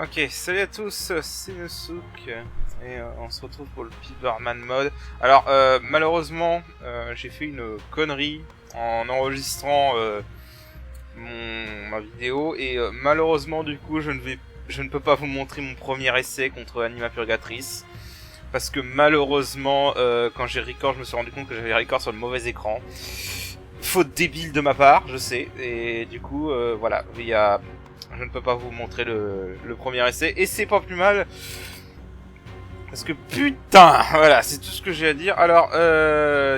Ok, salut à tous, c'est Nosouk et on se retrouve pour le Piberman mode. Alors malheureusement j'ai fait une connerie en enregistrant ma vidéo et malheureusement du coup je ne peux pas vous montrer mon premier essai contre Anima Purgatrice parce que malheureusement quand j'ai record je me suis rendu compte que j'avais record sur le mauvais écran. Faute débile de ma part, je sais, et du coup voilà, je ne peux pas vous montrer le premier essai, et c'est pas plus mal, parce que putain, voilà, c'est tout ce que j'ai à dire. Alors,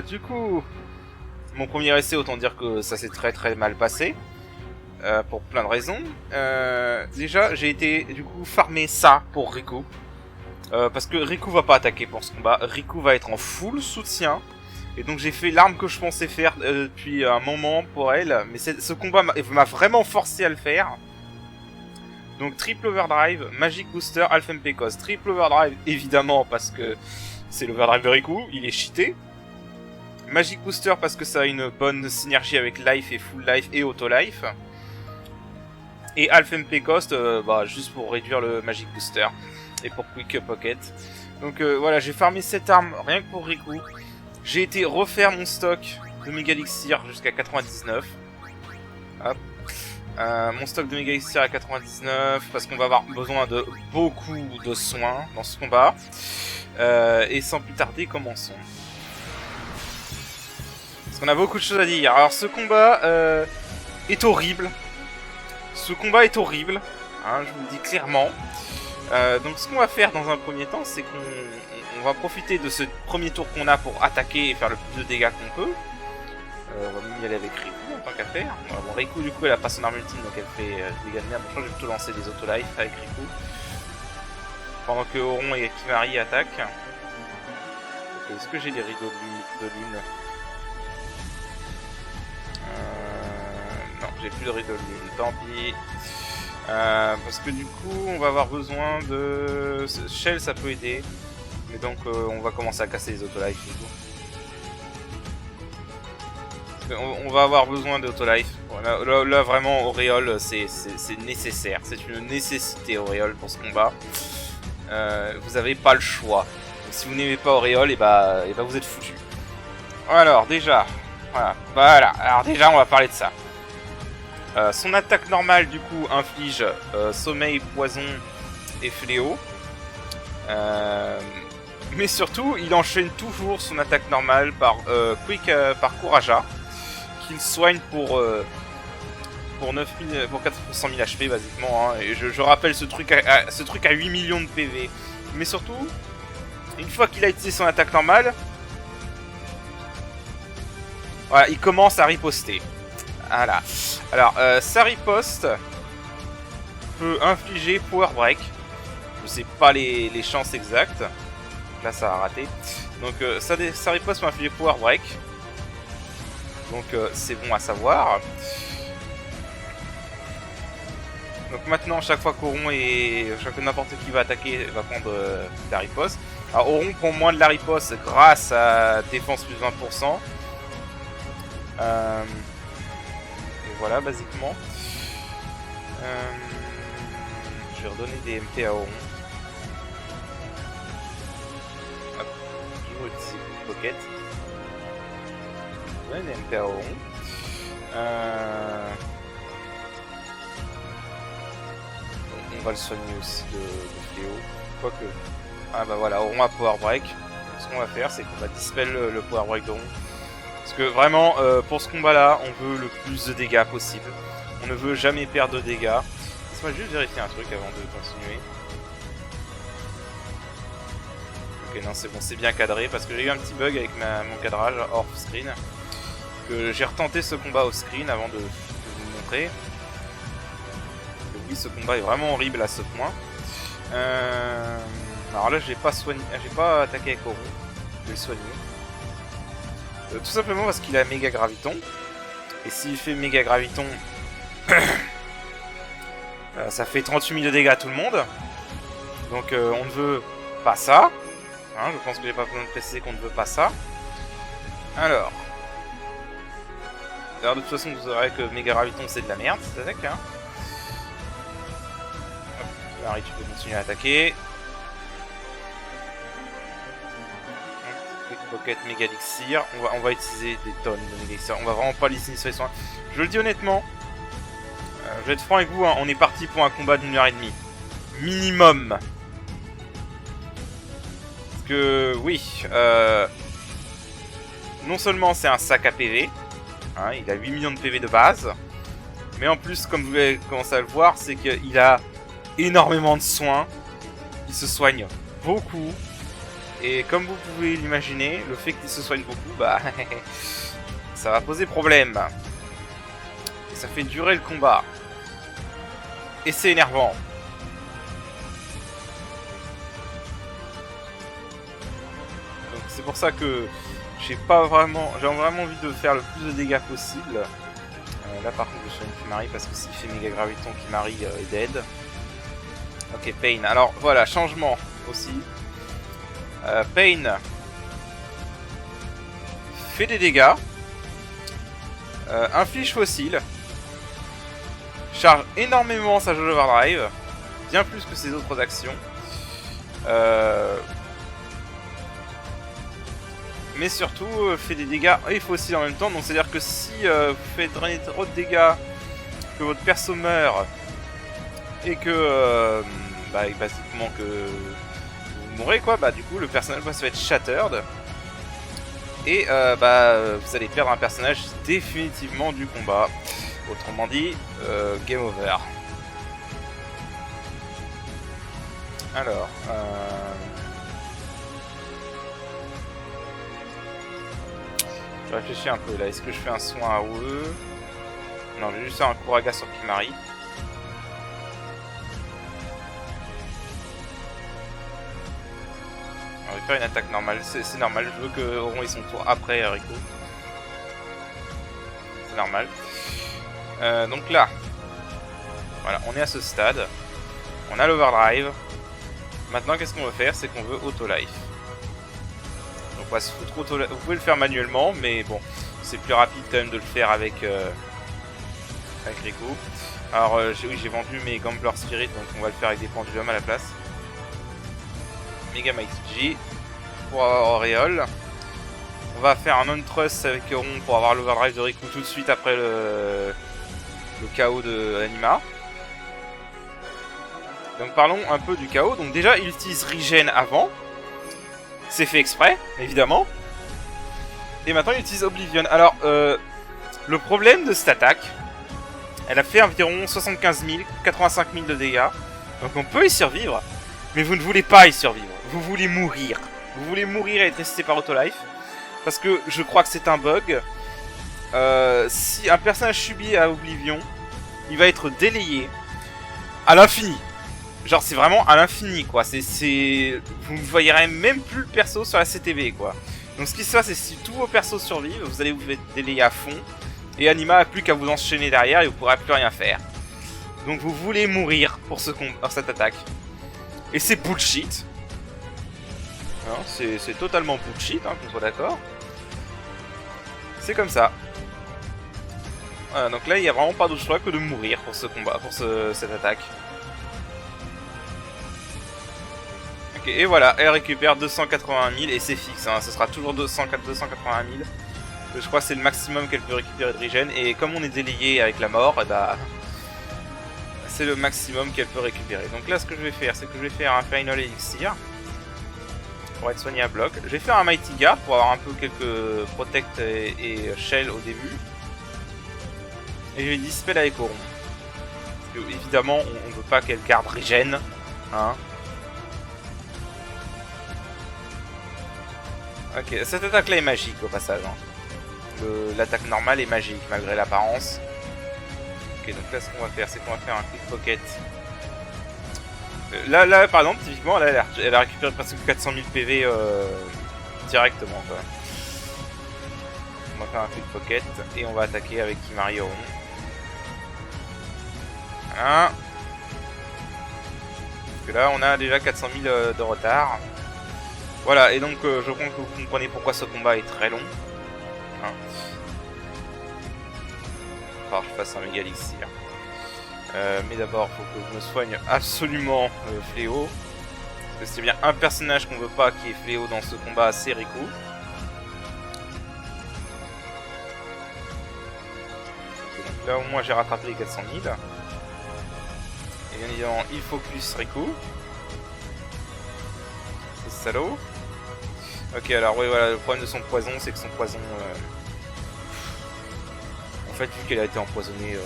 du coup, mon premier essai, autant dire que ça s'est très très mal passé, pour plein de raisons. Déjà, j'ai été, du coup, farmer ça pour Riku, parce que Riku va pas attaquer pour ce combat, Riku va être en full soutien, et donc j'ai fait l'arme que je pensais faire depuis un moment pour elle, mais ce combat m'a vraiment forcé à le faire. Donc triple overdrive, magic booster, alpha mpcos. Triple overdrive évidemment parce que c'est l'overdrive de Riku, il est cheaté. Magic booster parce que ça a une bonne synergie avec life et full life et auto life. Et alpha mpcos juste pour réduire le magic booster et pour quick pocket. Donc voilà, j'ai farmé cette arme rien que pour Riku. J'ai été refaire mon stock de méga elixir jusqu'à 99. Hop. Mon stock de méga elixir à 99 parce qu'on va avoir besoin de beaucoup de soins dans ce combat. Et sans plus tarder, commençons. Parce qu'on a beaucoup de choses à dire. Alors ce combat est horrible. Ce combat est horrible, hein, je vous le dis clairement. Donc ce qu'on va faire dans un premier temps, c'est qu'on va profiter de ce premier tour qu'on a pour attaquer et faire le plus de dégâts qu'on peut. On va même y aller avec Riku en tant qu'affaire. Bon, Riku du coup elle a pas son arme ultime donc elle fait des dégâts de merde. Bon, je crois que je vais plutôt lancer des auto-life avec Riku. Pendant que Auron et Kimari attaquent. Ok, est-ce que j'ai des rideaux de lune? Non, j'ai plus de rideaux de lune, tant pis. Parce que du coup on va avoir besoin de... Shell ça peut aider. Mais donc on va commencer à casser les auto-life du coup. On va avoir besoin d'autolife. Là, vraiment, Auréole, c'est nécessaire. C'est une nécessité, Auréole, pour ce combat. Vous avez pas le choix. Donc, si vous n'aimez pas Auréole, et bah vous êtes foutu. Alors, déjà. Voilà. Alors, déjà, on va parler de ça. Son attaque normale, du coup, inflige sommeil, poison et fléau. Mais surtout, il enchaîne toujours son attaque normale par Courageat. Qu'il soigne pour 9000, pour 400 000 HP basiquement, hein. Et je rappelle ce truc à 8 millions de PV. Mais surtout, une fois qu'il a utilisé son attaque normale, voilà, il commence à riposter. Voilà. Alors, sa riposte peut infliger Power Break. Je sais pas les chances exactes. Là, ça a raté. Donc, sa riposte peut infliger Power Break. Donc c'est bon à savoir. Donc maintenant, chaque fois qu'Auron et chaque fois n'importe qui va attaquer, va prendre la riposte. Alors Auron prend moins de la riposte grâce à défense plus 20%. Et voilà, basiquement. Je vais redonner des MP à Auron. Hop, je vais utiliser Pocket. Ouais, des MP à Auron. On va le soigner aussi de fléau. Quoique. Ah bah voilà, Auron a Power Break. Donc, ce qu'on va faire, c'est qu'on va dispel le Power Break d'Auron. Parce que vraiment, pour ce combat là, on veut le plus de dégâts possible. On ne veut jamais perdre de dégâts. Laisse-moi juste vérifier un truc avant de continuer. Ok, non, c'est bon, c'est bien cadré. Parce que j'ai eu un petit bug avec mon cadrage off-screen. Que j'ai retenté ce combat off-screen avant de vous montrer. Oui, ce combat est vraiment horrible à ce point. Alors là, j'ai pas attaqué avec Auron. Je vais le soigner. Tout simplement parce qu'il a méga graviton. Et s'il fait méga graviton, ça fait 38 000 de dégâts à tout le monde. Donc on ne veut pas ça. Hein, je pense que j'ai pas besoin de préciser qu'on ne veut pas ça. Alors de toute façon, vous saurez que méga graviton c'est de la merde, cette attaque. Hein. Kimari, tu peux continuer à attaquer. Quick Pocket, Méga Elixir. On va utiliser des tonnes de Méga Elixir. On va vraiment pas les initier sur les soins. Je le dis honnêtement. Je vais être franc avec vous, hein, on est parti pour un combat d'1 heure et demie. Minimum. Parce que, oui, non seulement c'est un sac à PV, hein, il a 8 millions de PV de base, mais en plus, comme vous avez commencé à le voir, c'est qu'il a énormément de soins, il se soigne beaucoup, et comme vous pouvez l'imaginer, le fait qu'il se soigne beaucoup, bah, ça va poser problème. Et ça fait durer le combat. Et c'est énervant. Donc c'est pour ça que j'ai vraiment envie de faire le plus de dégâts possible. Là par contre je suis une Kimari parce que s'il fait méga graviton, Kimari est dead. Ok, Pain. Alors voilà, changement aussi. Pain fait des dégâts. Inflige fossile. Charge énormément sa jauge overdrive. Bien plus que ses autres actions. Mais surtout fait des dégâts et fossiles en même temps. Donc c'est à dire que si vous faites drainer trop de dégâts, que votre perso meurt et que basiquement que vous mourrez quoi, bah du coup le personnage va se faire shattered. Et vous allez perdre un personnage définitivement du combat. Autrement dit, game over. Alors, je réfléchis un peu là. Est-ce que je fais un soin à AOE? Non, j'ai juste un Kuraga sur Kimari. On va faire une attaque normale. C'est normal. Je veux que Auron ait son tour après Rico. C'est normal. Donc là, voilà, on est à ce stade. On a l'overdrive. Maintenant, qu'est-ce qu'on veut faire? C'est qu'on veut auto-life. Donc on va se foutre auto-life. Vous pouvez le faire manuellement, mais bon, c'est plus rapide quand même de le faire avec Rico. Alors, oui, j'ai vendu mes Gambler Spirit, donc on va le faire avec des pendulums à la place. Mega Mighty G pour avoir Auréole. On va faire un on-trust avec Euron pour avoir l'overdrive de Riku tout de suite après le chaos de Anima. Donc parlons un peu du chaos. Donc déjà il utilise Regen avant. C'est fait exprès, évidemment. Et maintenant il utilise Oblivion. Alors le problème de cette attaque, elle a fait environ 75 000, 85 000 de dégâts. Donc on peut y survivre. Mais vous ne voulez pas y survivre. Vous voulez mourir. Vous voulez mourir et être resté par Autolife. Parce que je crois que c'est un bug. Si un personnage subit à Oblivion, il va être délayé à l'infini. Genre c'est vraiment à l'infini quoi. Vous ne voyez même plus le perso sur la CTV quoi. Donc ce qui se passe c'est si tous vos persos survivent, vous allez vous être délayé à fond. Et Anima n'a plus qu'à vous enchaîner derrière et vous ne pourrez plus rien faire. Donc vous voulez mourir pour cette attaque. Et c'est bullshit. C'est totalement bullshit, hein, qu'on soit d'accord. C'est comme ça. Voilà, donc là, il n'y a vraiment pas d'autre choix que de mourir pour ce combat, pour cette attaque. Ok, et voilà, elle récupère 280 000 et c'est fixe, hein, ce sera toujours 280 000. Je crois que c'est le maximum qu'elle peut récupérer de regen. Et comme on est délayé avec la mort, et bah, c'est le maximum qu'elle peut récupérer. Donc là, ce que je vais faire, c'est que je vais faire un Final Elixir pour être soigné à bloc. Je vais faire un Mighty Guard pour avoir un peu quelques Protect et Shell au début. Et je vais Dispel avec Auron. Parce que, évidemment, on ne veut pas qu'elle garde regen. Hein. Ok, cette attaque là est magique au passage. Hein. L'attaque normale est magique malgré l'apparence. Ok, donc là ce qu'on va faire, c'est qu'on va faire un Quick Pocket. Là par exemple, typiquement, là, elle a récupéré presque 400 000 PV directement. Quoi. On va faire un Quick Pocket et on va attaquer avec Kimari Auron. Voilà. Parce que là on a déjà 400 000 de retard. Voilà, et donc je crois que vous comprenez pourquoi ce combat est très long. Hein. Je fasse un méga elixir. Mais d'abord, faut que je me soigne absolument Fléau. Parce que c'est bien un personnage qu'on veut pas qui est Fléau dans ce combat, c'est Riku. Donc là au moins j'ai rattrapé les 400 000. Et bien évidemment il focus Riku. C'est salaud. Ok, alors oui voilà, le problème de son poison c'est que son poison... En fait vu qu'elle a été empoisonnée...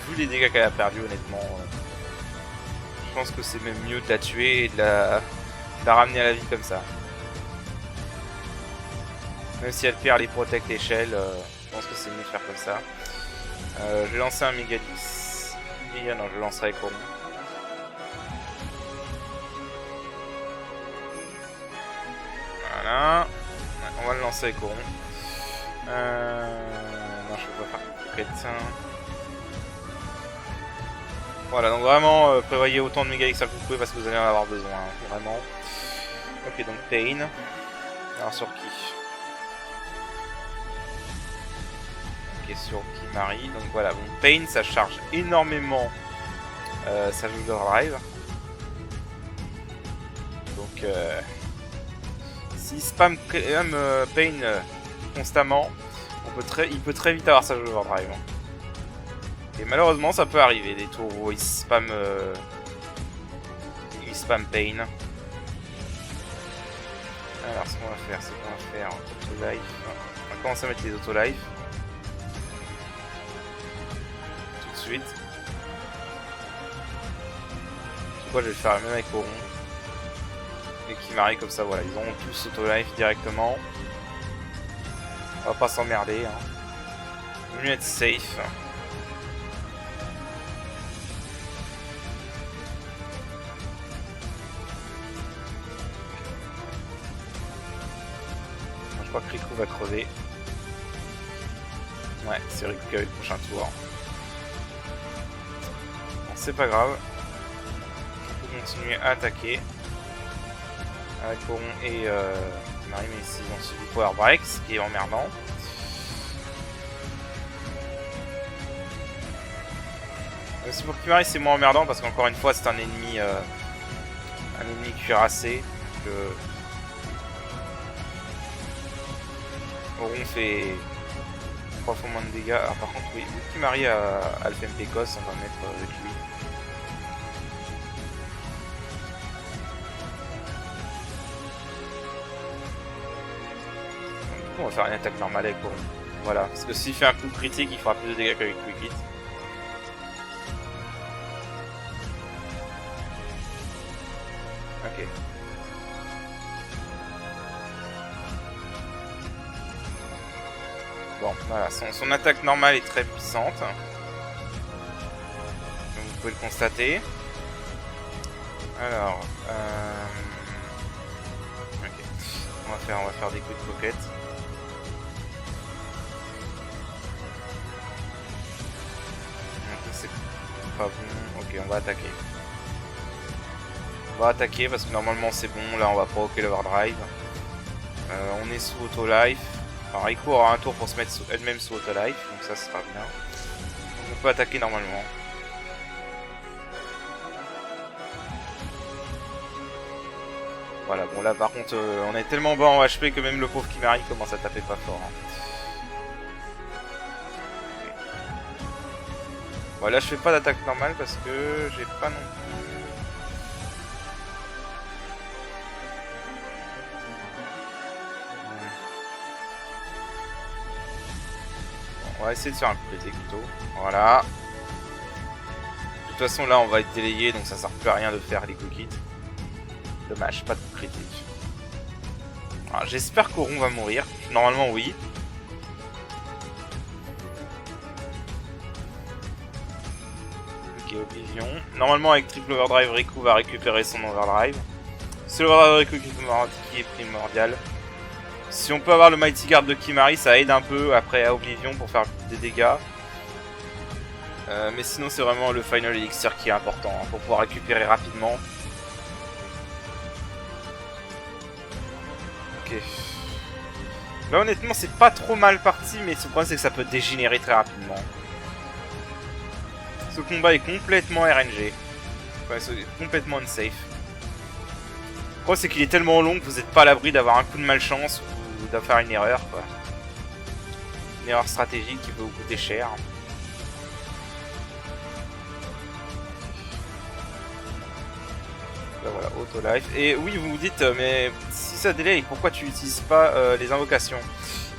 Vu les dégâts qu'elle a perdu honnêtement... Je pense que c'est même mieux de la tuer et de la ramener à la vie comme ça. Même si elle perd les protect échelles, je pense que c'est mieux de faire comme ça. Je vais lancer un Mégalis. Et non, je lancerai avec Coron. Voilà. On va le lancer avec Coron. Non, je peux pas faire pocket. Voilà, donc vraiment, prévoyez autant de Mégalis que vous pouvez parce que vous allez en avoir besoin, hein, vraiment. Ok, donc Pain. Alors sur qui? Ok, sur Kimahri. Donc voilà, bon, Pain, ça charge énormément sa jauge d'overdrive. Donc, s'il spam quand même Pain constamment, il peut très vite avoir sa jauge d'overdrive. Hein. Et malheureusement, ça peut arriver, des tours où il spam Pain. Alors, ce qu'on va faire, c'est qu'on va faire auto-life. On va commencer à mettre les auto-life. Tout de suite. C'est quoi, je vais le faire même avec Coron. Et Kimahri, comme ça, voilà, ils auront tous auto-life directement. On va pas s'emmerder. Hein. Il vaut mieux être safe. Je crois que Riku va crever. Ouais, c'est Riku qui a eu le prochain tour. Bon, c'est pas grave. On peut continuer à attaquer. Avec Coron et Kimahri, mais ici ils ont subi Power Break, ce qui est emmerdant. Aussi pour Kimahri, c'est moins emmerdant parce qu'encore une fois, c'est un ennemi cuirassé. Donc, Coron fait 3 fois moins de dégâts. Alors, par contre, oui, Kimahri a le FMP Cos, on va mettre avec lui. Donc, du coup, on va faire une attaque normale avec Coron. Voilà, parce que s'il fait un coup critique, il fera plus de dégâts qu'avec Quick Hit. Ok. Bon, voilà, son attaque normale est très puissante. Comme vous pouvez le constater. Alors, ok. On va faire des coups de pocket. C'est pas bon. Ok, on va attaquer. On va attaquer parce que normalement c'est bon. Là, on va provoquer l'overdrive. On est sous auto-life. Alors, Riku aura un tour pour se mettre elle-même sous auto-life, donc ça sera bien. Donc, on peut attaquer normalement. Voilà, bon là par contre on est tellement bas en HP que même le pauvre Kimahri commence à taper pas fort. Hein. Okay. Bon là je fais pas d'attaque normale parce que j'ai pas non plus... On va essayer de faire un coup critique plutôt. Voilà. De toute façon là on va être délayé donc ça sert plus à rien de faire les quick hits. Dommage, pas de coup critique. J'espère qu'Coron va mourir. Normalement oui. Ok, Oblivion. Normalement avec triple overdrive, Riku va récupérer son overdrive. C'est l'overdrive Riku qui est primordial. Si on peut avoir le Mighty Guard de Kimahri, ça aide un peu après à Oblivion pour faire des dégâts. Mais sinon c'est vraiment le Final Elixir qui est important hein, pour pouvoir récupérer rapidement. Ok. Là honnêtement c'est pas trop mal parti, mais le problème c'est que ça peut dégénérer très rapidement. Ce combat est complètement RNG. Enfin, c'est complètement unsafe. Le problème c'est qu'il est tellement long que vous n'êtes pas à l'abri d'avoir un coup de malchance ou de faire une erreur, quoi. Une erreur stratégique qui peut vous coûter cher. Là, voilà, auto-life. Et oui, vous vous dites, mais si ça délai, pourquoi tu n'utilises pas les invocations?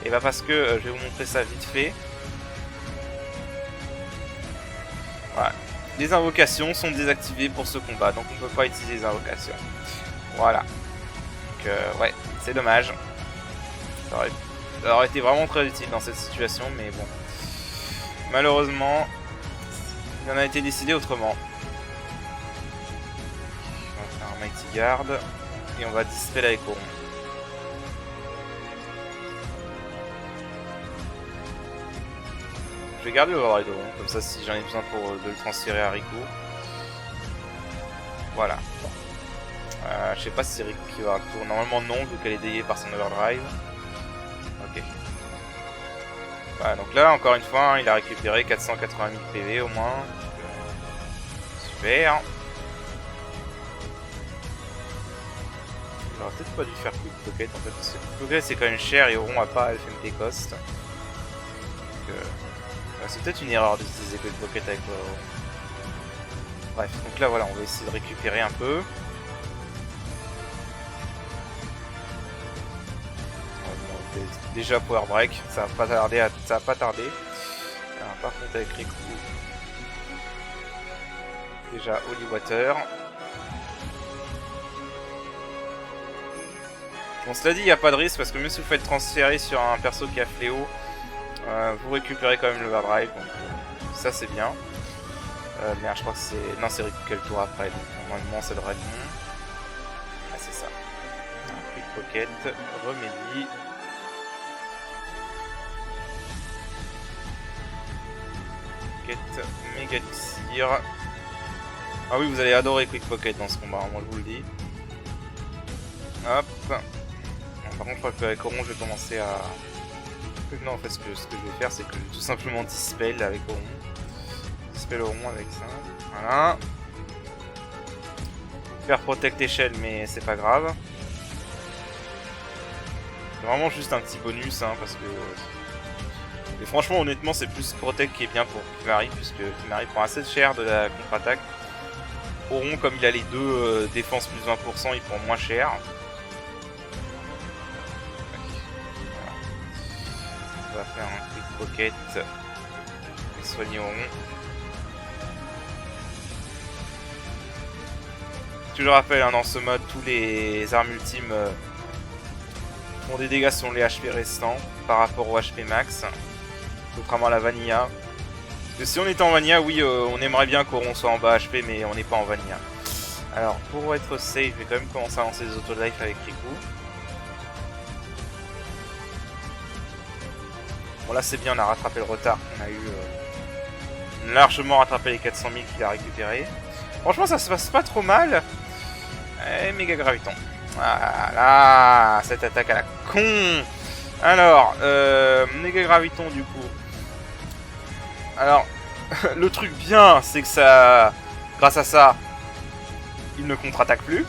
Et bah parce que je vais vous montrer ça vite fait. Voilà. Les invocations sont désactivées pour ce combat, donc on ne peut pas utiliser les invocations. Voilà. Donc ouais, c'est dommage. Ça aurait été vraiment très utile dans cette situation, mais bon. Malheureusement, il en a été décidé autrement. On va faire un Mighty Guard et on va distraire avec Oron. Je vais garder l'Overdrive d'Oron, comme ça si j'en ai besoin pour de le transférer à Riku. Voilà. Je sais pas si c'est Riku qui va retourner. Normalement non, vu qu'elle est déliée par son Overdrive. Ok. Voilà, donc là, encore une fois, hein, il a récupéré 480 000 PV au moins. Super. J'aurais peut-être pas dû faire Quick Pocket en fait, parce que Quick Pocket c'est quand même cher et Oron a pas FMP cost. Donc c'est peut-être une erreur d'utiliser Quick Pocket avec Oron. Bref, donc là voilà, on va essayer de récupérer un peu. Déjà Power Break, ça va pas tarder. Alors, par contre avec Riku, déjà Holy Water. Bon, cela dit, il n'y a pas de risque parce que même si vous faites transférer sur un perso qui a fléau, vous récupérez quand même l'Overdrive, donc ça c'est bien. Merde, je crois que c'est... Non, c'est Riku quel tour après, donc normalement ça devrait être bon. Ah, c'est ça. Quick Pocket, Remedy. Méga Elixir. Ah oui, vous allez adorer Quick Pocket dans ce combat, moi je vous le dis. Hop. Par contre, je crois qu'avec Oron, je vais commencer à... Non, en fait, ce que je vais faire, c'est que je vais tout simplement Dispel avec Oron. Dispel Oron avec ça. Voilà. Faire Protect échelle, mais c'est pas grave. C'est vraiment juste un petit bonus, hein, parce que... Et franchement, honnêtement, c'est plus Protect qui est bien pour Kimahri, puisque Kimahri prend assez cher de la contre-attaque. Oron, comme il a les deux défense plus 20%, il prend moins cher. On va faire un Quick Pocket et soigner Oron. Je le rappelle, hein, dans ce mode, tous les armes ultimes font des dégâts sur les HP restants par rapport au HP max. Contrairement à la Vanilla. Parce que si on était en Vanilla, oui, on aimerait bien qu'Oron soit en bas HP, mais on n'est pas en Vanilla. Alors, pour être safe, je vais quand même commencer à lancer des auto-life avec Riku. Bon, là c'est bien, on a rattrapé le retard qu'on a eu. Largement rattrapé les 400 000 qu'il a récupéré. Franchement, ça se passe pas trop mal. Et méga graviton. Voilà, cette attaque à la con. Alors, méga graviton du coup. Alors, le truc bien, c'est que ça, grâce à ça, il ne contre-attaque plus.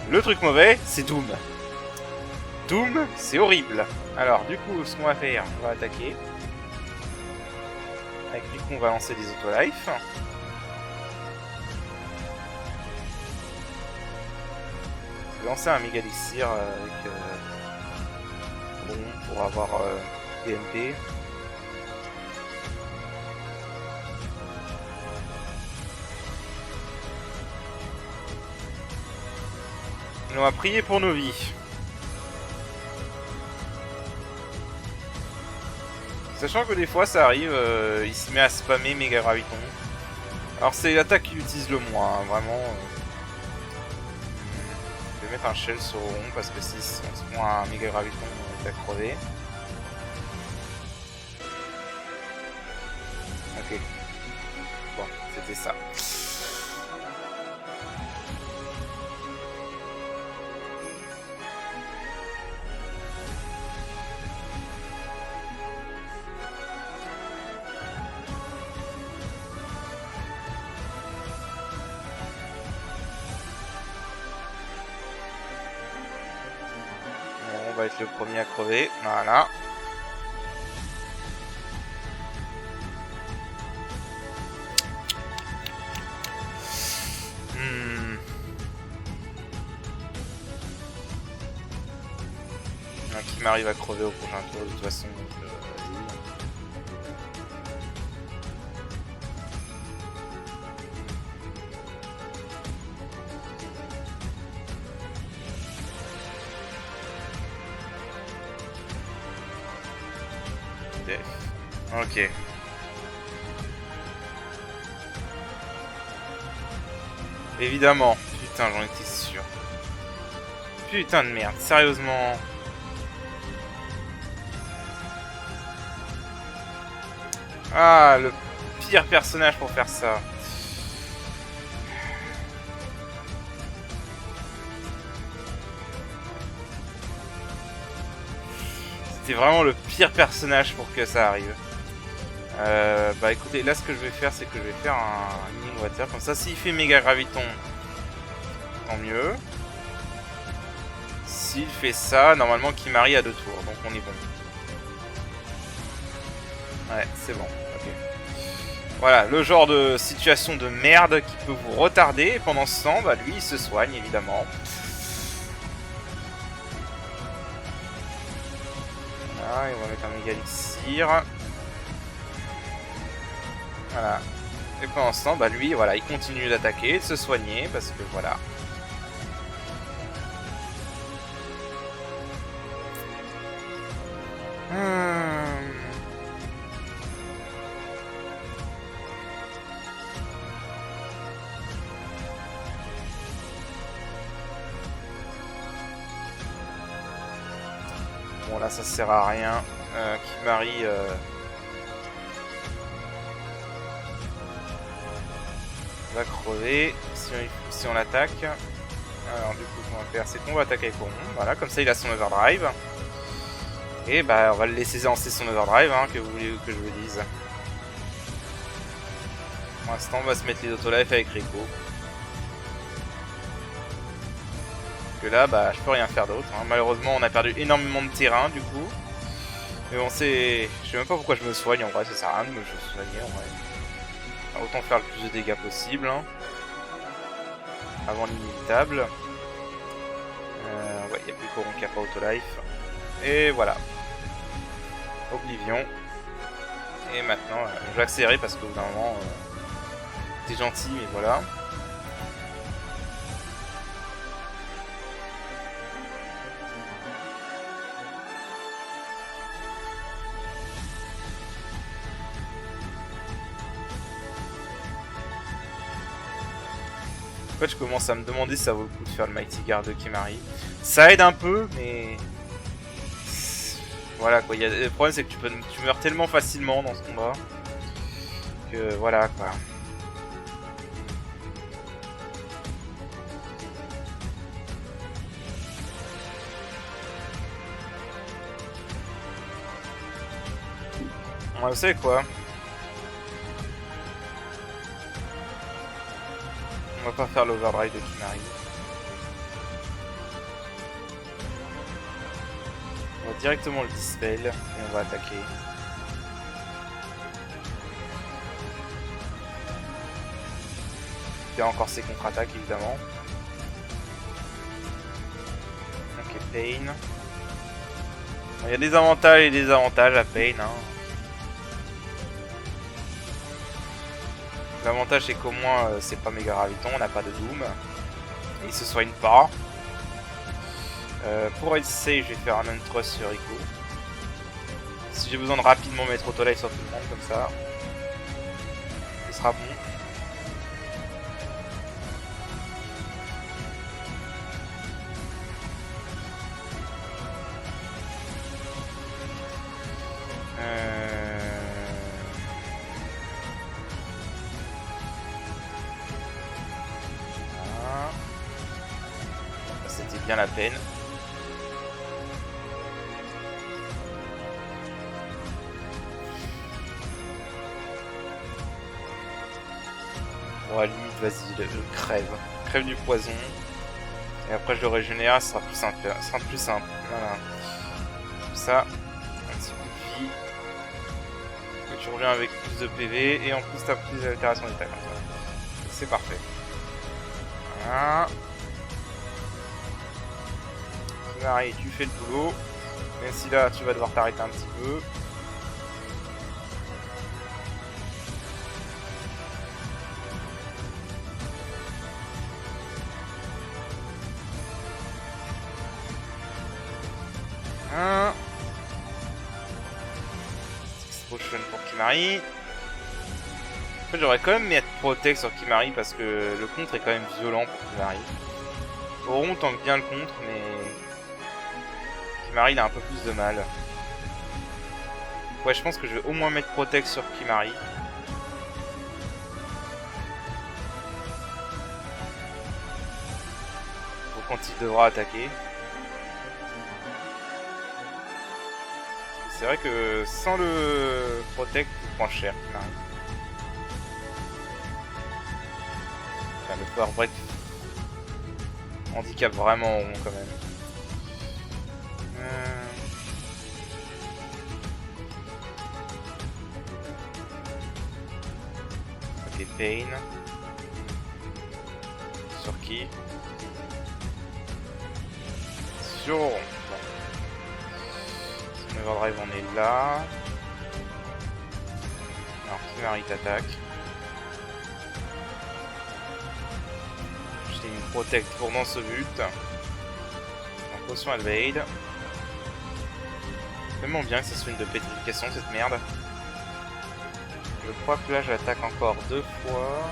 Le truc mauvais, c'est Doom. Doom, c'est horrible. Alors, du coup, ce qu'on va faire, on va attaquer. Avec lui, on va lancer des auto-life. Je vais lancer un méga elixir avec bon, pour avoir DMP. On va prier pour nos vies. Sachant que des fois ça arrive, il se met à spammer méga graviton. Alors c'est l'attaque qu'il utilise le moins, hein, vraiment. Je vais mettre un shell sur Oron parce que si on se prend un méga graviton, on va crever. Ok. Bon, c'était ça. On va être le premier à crever. Voilà. Qui m'arrive à crever au prochain tour de toute façon. Donc, ok. Évidemment. Putain, j'en étais sûr. Putain de merde, sérieusement. Ah, le pire personnage pour faire ça. C'était vraiment le pire personnage pour que ça arrive. Bah écoutez, là ce que je vais faire, c'est que je vais faire un Healing Water. Comme ça, s'il fait méga graviton, tant mieux. S'il fait ça, normalement Kimahri a 2 tours, donc on est bon. Ouais, c'est bon, ok. Voilà, le genre de situation de merde qui peut vous retarder. Et pendant ce temps, bah lui, il se soigne, évidemment. Voilà, et on va mettre un méga elixir. Voilà. Et pendant ce temps, bah lui, voilà, il continue d'attaquer, de se soigner, parce que voilà. Bon là ça sert à rien. Kimahri va crever si on l'attaque. Alors du coup ce qu'on va faire c'est qu'on va attaquer avec Coron. Voilà, comme ça il a son overdrive. Et bah on va le laisser lancer son overdrive, hein, que vous voulez que je vous dise. Pour l'instant on va se mettre les autolife avec Rico. Que là bah je peux rien faire d'autre, hein. Malheureusement on a perdu énormément de terrain du coup. Mais bon c'est... Je sais même pas pourquoi je me soigne en vrai, ça sert à rien de me soigner en vrai. Alors, autant faire le plus de dégâts possible, hein, avant l'inévitable. Ouais, il n'y a plus Coron qui a pas autolife. Et voilà. Oblivion. Et maintenant, je vais accélérer parce qu'au bout d'un moment, t'es gentil, mais voilà. En fait, je commence à me demander si ça vaut le coup de faire le Mighty Guard de Kimahri. Ça aide un peu, mais... Voilà quoi, le problème c'est que tu meurs tellement facilement dans ce combat que voilà quoi. Ouais, vous savez quoi? On va pas faire l'overdrive de Kimahri. On va directement le dispel et on va attaquer. Il y a encore ses contre-attaques évidemment. Ok, Pain. Il y a des avantages et des désavantages à Pain, hein. L'avantage c'est qu'au moins c'est pas méga graviton, on n'a pas de Doom. Et il se soigne pas. Pour essayer, je vais faire un Untrust sur Rico. Si j'ai besoin de rapidement mettre autolife sur tout le monde comme ça, ce sera bon. Voilà. C'était bien la peine. Bon, à la limite, vas-y, crève. Crève du poison. Et après je le régénère, ce sera plus simple. Voilà. Comme ça, un petit coup de vie. Et tu reviens avec plus de PV. Et en plus t'as plus d'altération d'état comme ça. C'est parfait. Voilà. Kimahri, tu fais le boulot. Même si là tu vas devoir t'arrêter un petit peu. Explosion pour Kimahri. En fait, j'aurais quand même mis Protect sur Kimahri parce que le contre est quand même violent pour Kimahri. Auron tente bien le contre, mais Kimahri il a un peu plus de mal. Ouais, je pense que je vais au moins mettre Protect sur Kimahri. Pour quand il devra attaquer. C'est vrai que sans le Protect, il prend cher, Kimahri. Enfin, le Power Break handicap vraiment rond quand même. Ok, Pain. Sur qui? Sur... Bon. Overdrive, on est là. Alors, Kimahri t'attaque. J'ai une Protect pour dans ce but. Donc, potion Evade. Tellement bien que ça soit une de pétrification cette merde. Je crois que là j'attaque encore 2 fois.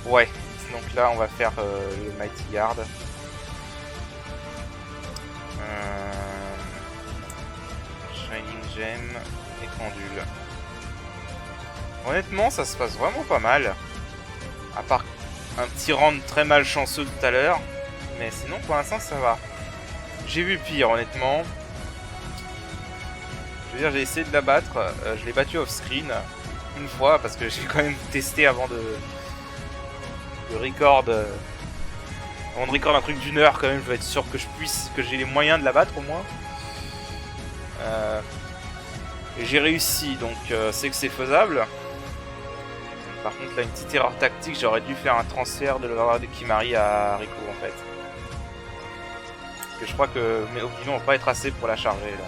Ouais, donc là on va faire le Mighty Guard. Shining Gem et Pendule. Honnêtement ça se passe vraiment pas mal. À part un petit round très malchanceux tout à l'heure. Mais sinon pour l'instant ça va. J'ai vu pire honnêtement. Je veux dire j'ai essayé de la battre. Je l'ai battu off screen une fois parce que j'ai quand même testé avant de record. Avant de record un truc d'1 heure quand même, je veux être sûr que que j'ai les moyens de la battre au moins. Et j'ai réussi, donc c'est que c'est faisable. Par contre là une petite erreur tactique, j'aurais dû faire un transfert de l'overlord de Kimahri à Riku en fait. Parce que je crois que mes opinions vont pas être assez pour la charger là.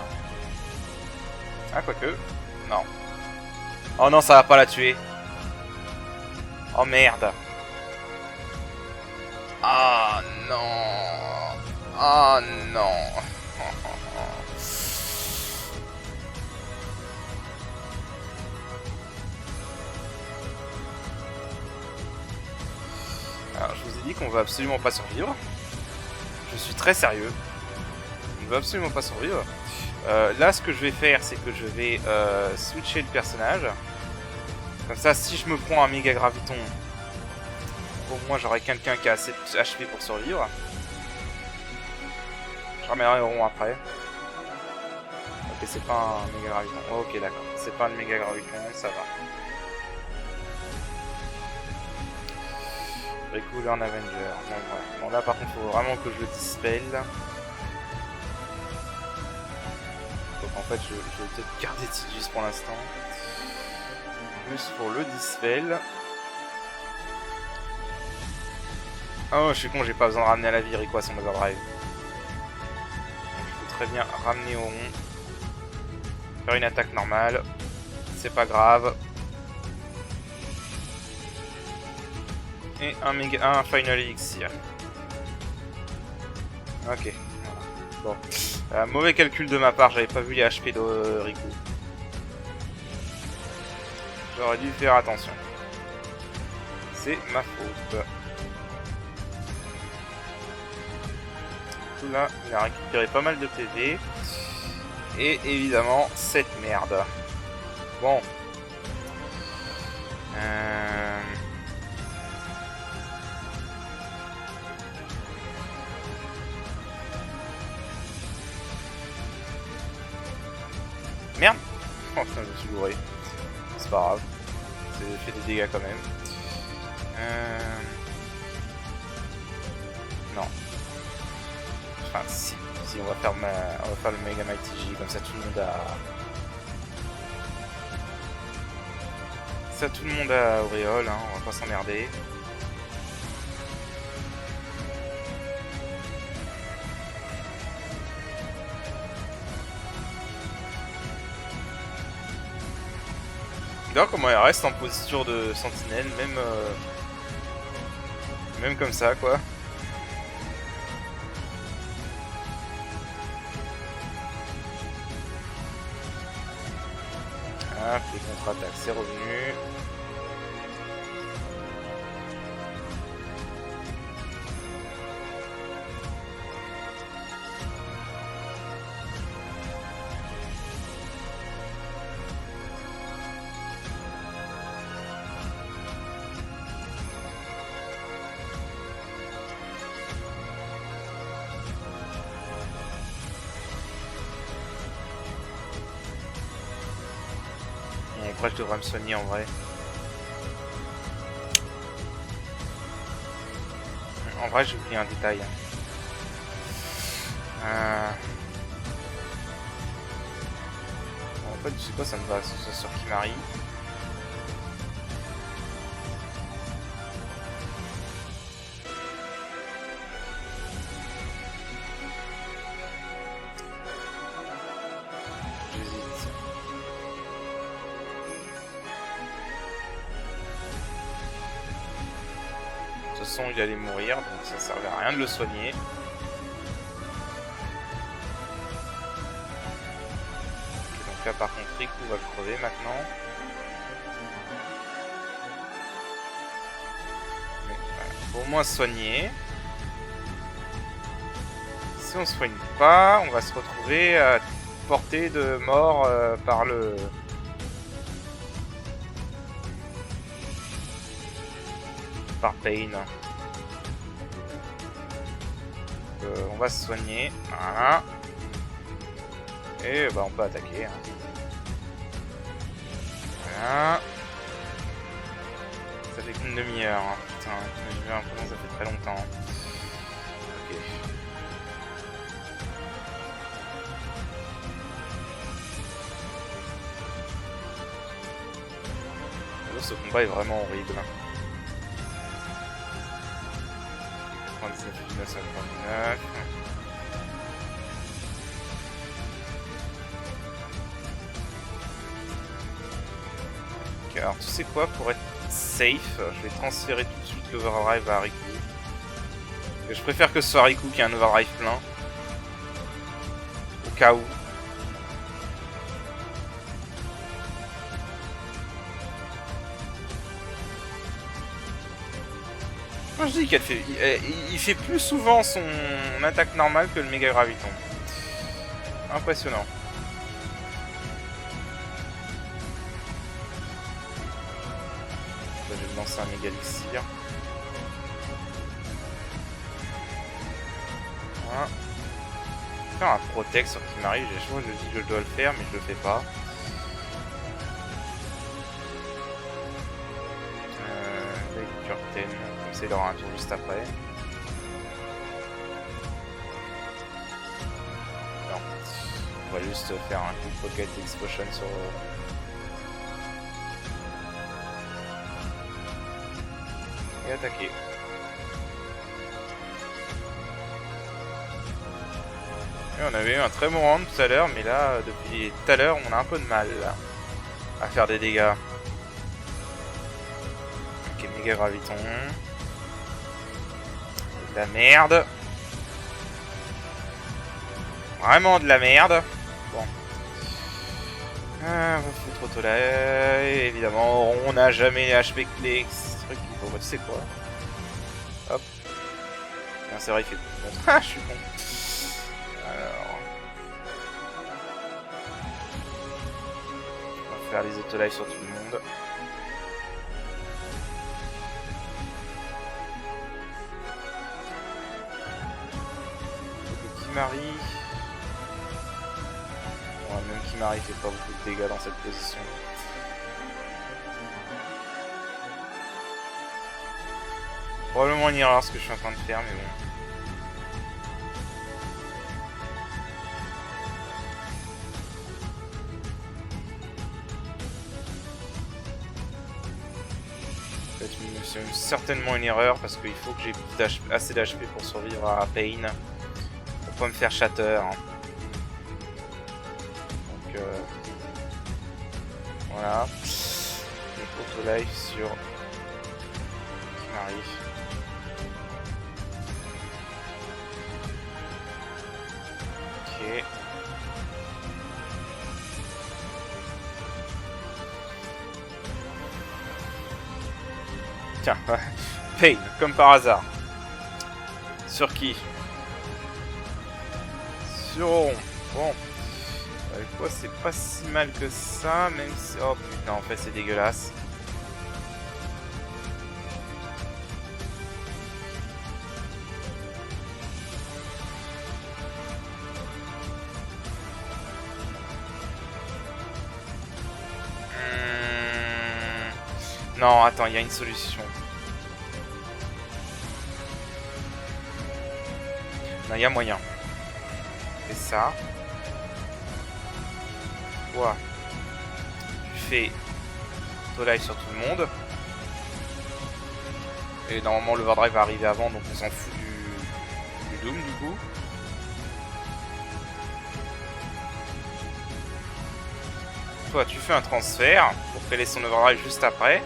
Ah quoique. Non. Oh non ça va pas la tuer. Oh merde. Ah non. Ah non. Alors je vous ai dit qu'on va absolument pas survivre. Je suis très sérieux. On ne va absolument pas survivre. Là ce que je vais faire c'est que je vais switcher le personnage. Comme ça si je me prends un méga graviton, au moins j'aurai quelqu'un qui a assez de HP pour survivre. Je ramènerai Auron après. Ok c'est pas un méga graviton. Oh, ok d'accord. C'est pas un méga graviton, ça va. Riku Learn Avenger. Bon, ouais. Bon là par contre faut vraiment que je le dispel. Donc en fait je vais peut-être garder Tidus pour l'instant. Juste pour le dispel. Oh je suis con, j'ai pas besoin de ramener à la vie Riku à son overdrive. Donc, je peux très bien ramener au rond. Faire une attaque normale. C'est pas grave. Et un Final Elixir. Ok. Voilà. Bon. Mauvais calcul de ma part, j'avais pas vu les HP de Riku. J'aurais dû faire attention. C'est ma faute. Du coup là, il a récupéré pas mal de PV. Et évidemment, cette merde. Bon. Merde. Oh putain, je me suis gouré. C'est pas grave. C'est fait des dégâts quand même. Non. Enfin, si. Si, on va faire le Mega Mighty G, comme ça tout le monde a... Ça, tout le monde a Auréole, hein, on va pas s'emmerder. D'ailleurs, comment elle reste en posture de sentinelle, même comme ça, quoi. Ah, les contre-attaques, c'est revenu. Bon, après, je devrais me soigner en vrai. En vrai, j'ai oublié un détail. En fait, je sais pas, ça me va, ce soit sur Kimari. J'hésite. De toute façon, il allait mourir, donc ça servait à rien de le soigner. Donc là, par contre, Riku va le crever maintenant. Mais voilà, faut au moins se soigner. Si on se soigne pas, on va se retrouver à portée de mort par le... par Pain. On va se soigner. Voilà. Et bah on peut attaquer. Hein. Voilà. Ça fait qu'une demi-heure. Hein. Putain, une demi-heure, ça fait très longtemps. Ok. Ce combat est vraiment horrible. 97 1959. Ok, alors tu sais quoi, pour être safe, je vais transférer tout de suite l'overdrive à Riku. Je préfère que ce soit Riku qui ait un overdrive plein. Au cas où. Moi je dis qu'elle fait... Il fait plus souvent son attaque normale que le méga graviton. Impressionnant. Là, je vais me lancer un méga elixir. Voilà. Je vais faire un protect sur Kimari. J'ai chaud, je dis que je dois le faire, mais je le fais pas. Curtain. Comme ça, il aura un tour juste après. Non. On va juste faire un coup de Pocket Explosion sur... Et attaquer. Et on avait eu un très bon round tout à l'heure, mais là, depuis tout à l'heure, on a un peu de mal là, à faire des dégâts. Ok, méga graviton. De la merde. Vraiment de la merde. Bon. On va foutre Autolay. Évidemment, on n'a jamais les HP clés. Ce truc qu'il faut. Tu sais quoi? Hop. Non, c'est vrai, il fait bon. Ah, je suis con. Alors. On va faire les Autolive sur tout le monde. Kimari. même Kimari fait pas beaucoup de dégâts dans cette position. Probablement une erreur ce que je suis en train de faire, mais bon. C'est certainement une erreur parce qu'il faut que j'ai assez d'HP pour survivre à Pain. Pour pas me faire shatter. Donc voilà. Donc auto-life sur Kimari. Ok. Tiens, Pain, comme par hasard. Sur qui? Sur Auron. Bon. Quoi, c'est pas si mal que ça, même si... Oh putain, en fait, c'est dégueulasse. Non, attends, il y a une solution. Non, il y a moyen. Fais ça. Toi, tu fais auto-live sur tout le monde. Et normalement, l'overdrive va arriver avant, donc on s'en fout du Doom, du coup. Toi, tu fais un transfert pour qu'elle ait son overdrive juste après.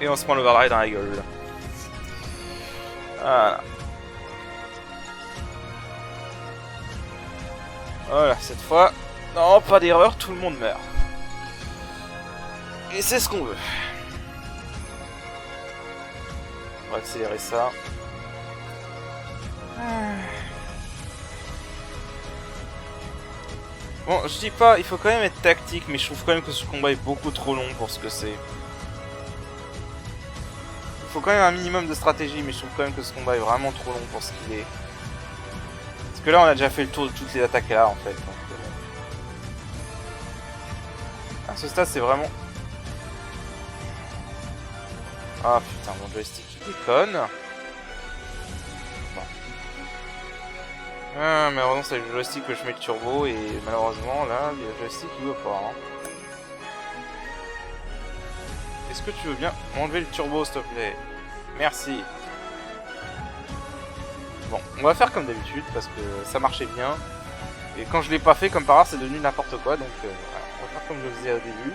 Et on se prend l'overdrive dans la gueule. Voilà. Voilà, cette fois, non, pas d'erreur, tout le monde meurt. Et c'est ce qu'on veut. On va accélérer ça. Bon, je dis pas, il faut quand même être tactique, mais je trouve quand même que ce combat est beaucoup trop long pour ce que c'est. Il faut quand même un minimum de stratégie, mais je trouve quand même que ce combat est vraiment trop long pour ce qu'il est. Parce que là, on a déjà fait le tour de toutes les attaques là, en fait. Donc, à ce stade, c'est vraiment... Ah putain, mon joystick il déconne. Bon. Ah, mais heureusement, c'est le joystick que je mets le turbo, et malheureusement, là, le joystick il veut pas. Hein. Est-ce que tu veux bien m'enlever le turbo, s'il te plaît? Merci. Bon, on va faire comme d'habitude, parce que ça marchait bien. Et quand je l'ai pas fait, comme par hasard, c'est devenu n'importe quoi, donc voilà, on va faire comme je le faisais au début.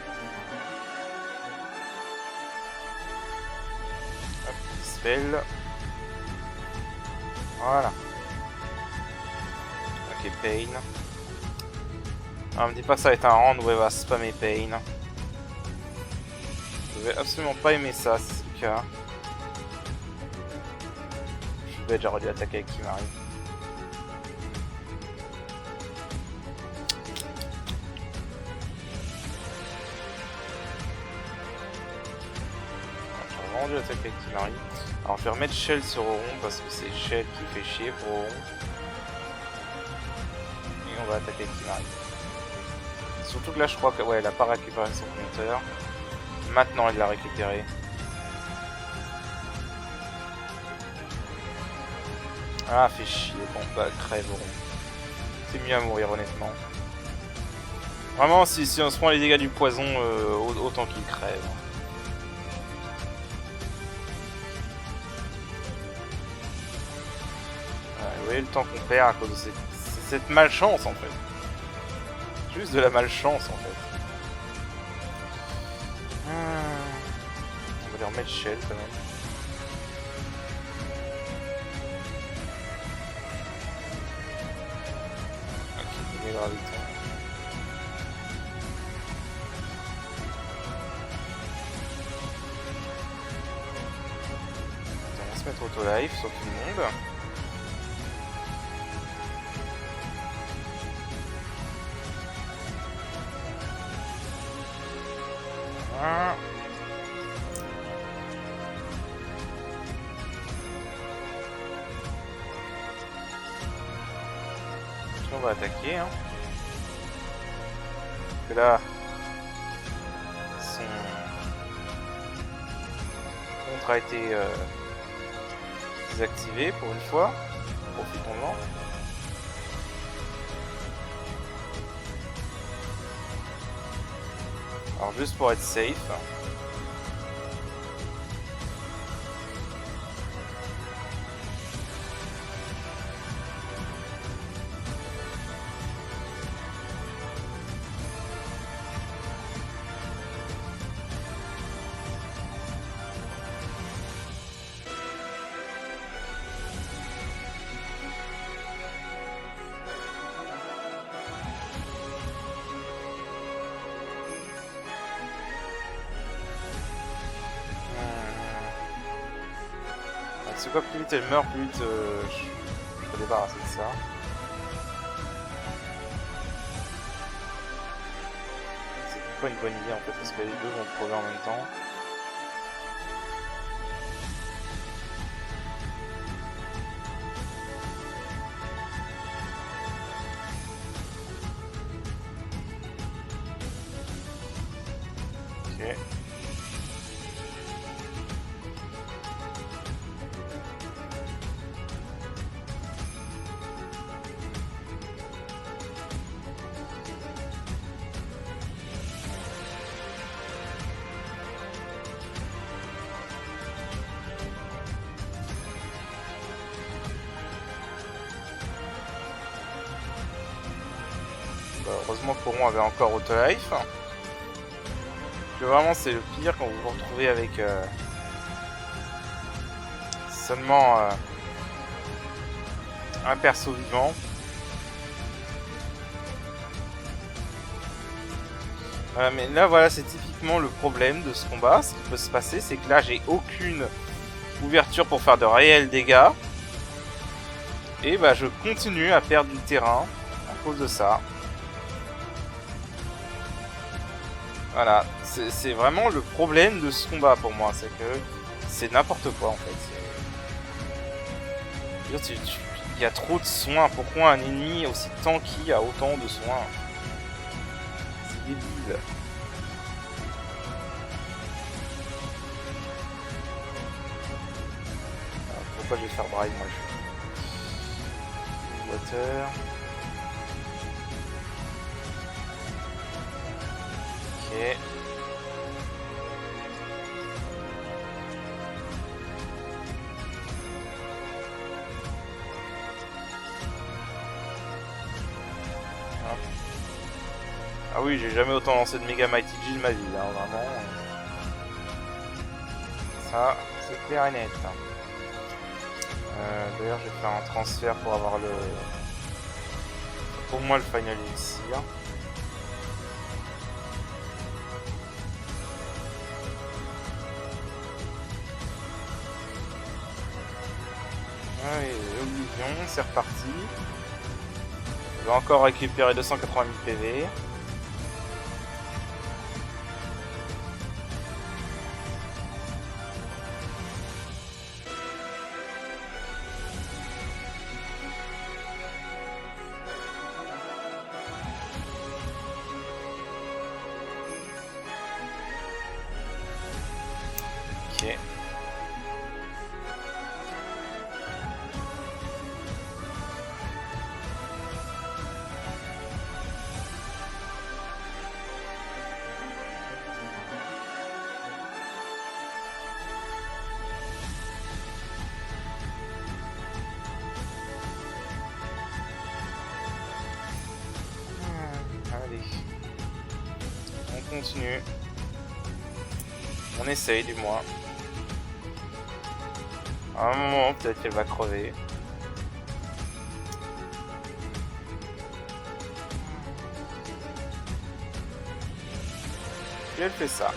Hop, spell. Voilà. Ok, Pain. Alors, me dis pas que ça va être un round où elle va spammer Pain. Je vais absolument pas aimer ça, si c'est le cas. Je vais déjà redire attaquer avec Kimari. J'ai vraiment dû attaquer avec Kimari. Alors je vais remettre Shell sur Auron parce que c'est Shell qui fait chier pour Auron. Et on va attaquer avec Kimari. Surtout que là je crois que... Ouais, elle a pas récupéré son compteur. Maintenant elle l'a récupéré. Ah, fait chier. Bon, bah, crève, Auron. C'est mieux à mourir, honnêtement. Vraiment, si on se prend les dégâts du poison, autant qu'il crève. Vous voyez le temps qu'on perd à cause de cette malchance, en fait. Juste de la malchance, en fait. On va les remettre Shell, quand même. Gravité. On va se mettre auto-life sur tout le monde. Voilà. Puis on va attaquer. Hein. Parce que là, son contre a été désactivé pour une fois. Profitons-en. Alors juste pour être safe. C'est quoi, plus vite elle meurt, plus vite je peux débarrasser de ça. C'est pas une bonne idée en fait, parce que les deux vont crever en même temps. Ok. Heureusement que Coron avait encore Autolife. Que vraiment c'est le pire quand vous vous retrouvez avec seulement un perso vivant. Mais là voilà, c'est typiquement le problème de ce combat. Ce qui peut se passer, c'est que là j'ai aucune ouverture pour faire de réels dégâts. Et bah je continue à perdre du terrain à cause de ça. Voilà, c'est vraiment le problème de ce combat pour moi, c'est que c'est n'importe quoi en fait. Il y a trop de soins, pourquoi un ennemi aussi tanky a autant de soins? C'est débile. Alors, pourquoi je vais faire braille moi je... Water... Ok. Ah oui, j'ai jamais autant lancé de Mega Mighty G de ma vie, hein, vraiment. Ça, c'est clair et net. D'ailleurs, je vais faire un transfert pour avoir le... Pour moi, le Final Elixir. Allez, Oblivion, c'est reparti. Je vais encore récupérer 280 000 PV. Ok. Allez. On continue. On essaye du moins. À un moment, peut-être qu'elle va crever. Et elle fait ça.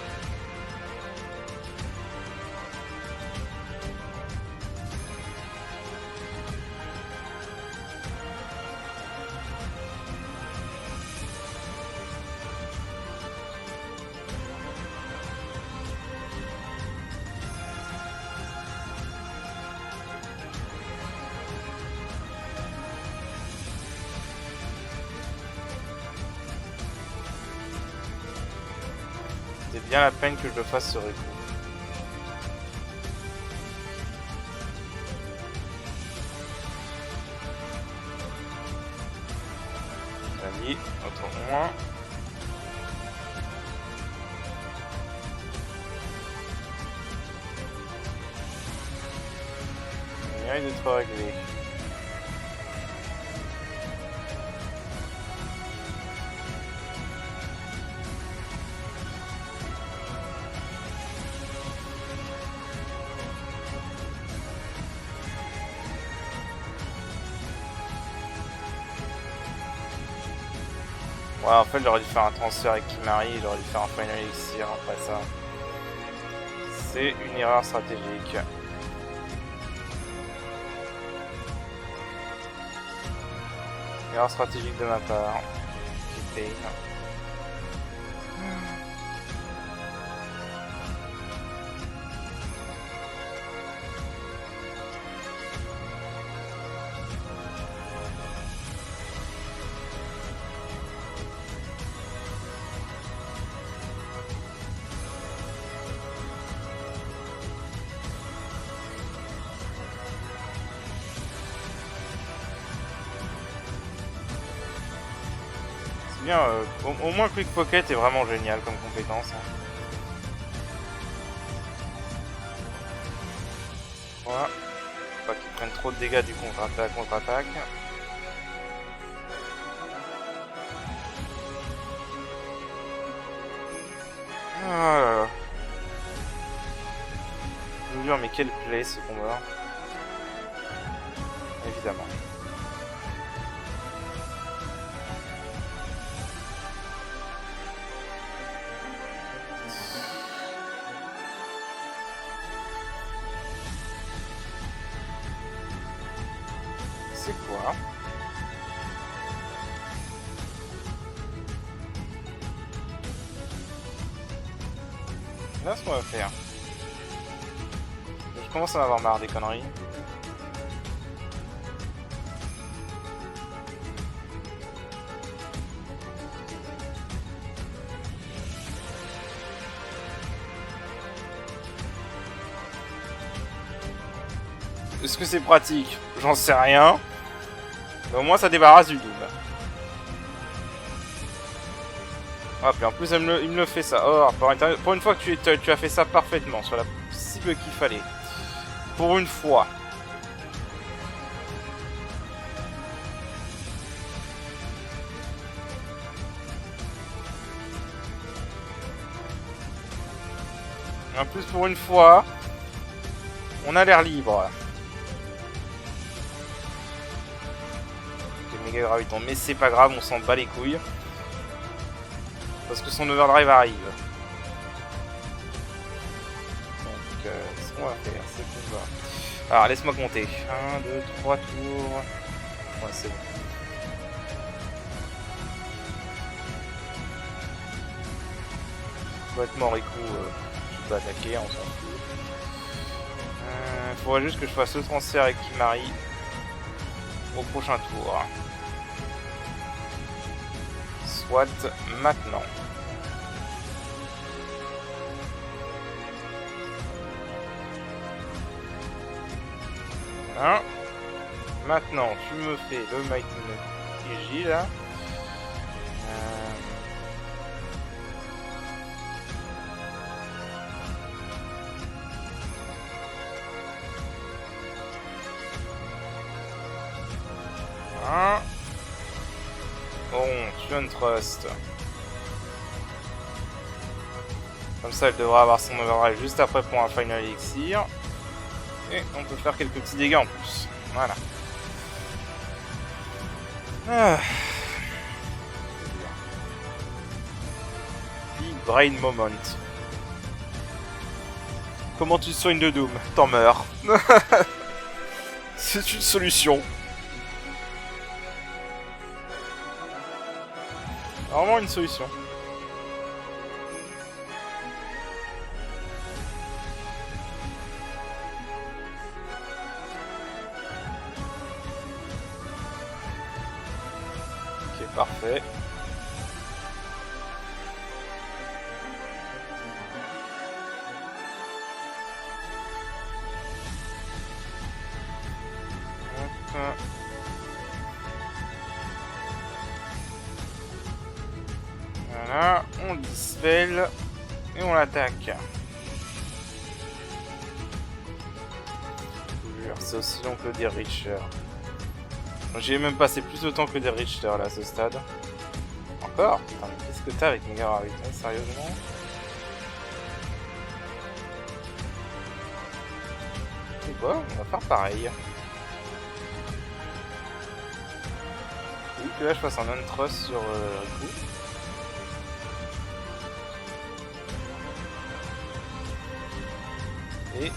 bien la peine que je le fasse ce Riku. Ami, autre moins. Il mérite d'être réglé. Ouais, en fait, j'aurais dû faire un transfert avec Kimari, j'aurais dû faire un Final Elixir après ça. C'est une erreur stratégique. Erreur stratégique de ma part. Qui paye. Bien, au moins Quick Pocket est vraiment génial comme compétence. Voilà. Pas qu'ils prennent trop de dégâts du contre-attaque. Ah là là. Je vous jure, mais quel play ce combat. Évidemment. C'est quoi? Là, ce qu'on va faire. Je commence à en avoir marre des conneries. Est-ce que c'est pratique? J'en sais rien. Mais au moins ça débarrasse du double. Ah, puis en plus il me le fait ça. Oh, pour une fois que tu as fait ça parfaitement, sur la cible qu'il fallait. Pour une fois. En plus pour une fois, on a l'air libre. Méga graviton, mais c'est pas grave, on s'en bat les couilles. Parce que son overdrive arrive. Donc, ce qu'on va faire, c'est qu'on va... Alors, laisse-moi compter. 1, 2, 3 tours. Ouais, c'est bon. Complètement Riku, je peux attaquer, on s'en fout. Faudrait juste que je fasse le transfert avec Kimari au prochain tour. Soit maintenant. Voilà. Maintenant, tu me fais le Mighty Neji là. Voilà. Bon, tu Trust. Comme ça, elle devra avoir son overdrive juste après pour un Final Elixir. Et on peut faire quelques petits dégâts en plus. Voilà. Ah. Big Brain Moment. Comment tu soignes de Doom? T'en meurs. C'est une solution. Vraiment une solution. Ok, parfait. Voilà, on dispel et on l'attaque. C'est aussi long que des Richter. J'ai même passé plus de temps que des Richter là à ce stade. Encore? Putain, mais qu'est-ce que t'as avec Mega Gravity, sérieusement? C'est quoi? On va faire pareil. Oui, que là je fasse un Untrust sur Riku. Et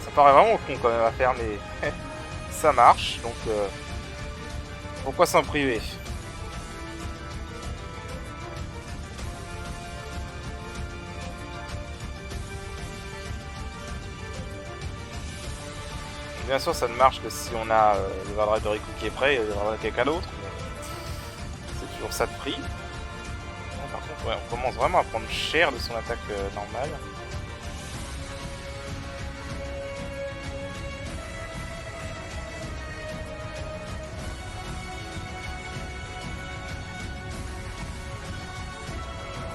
ça paraît vraiment con quand même à faire, mais ça marche, donc pourquoi s'en priver? Bien sûr, ça ne marche que si on a le Valdrive de Riku qui est prêt et le Valdrive de quelqu'un d'autre, mais c'est toujours ça de prix. Par contre, ouais, on commence vraiment à prendre cher de son attaque normale.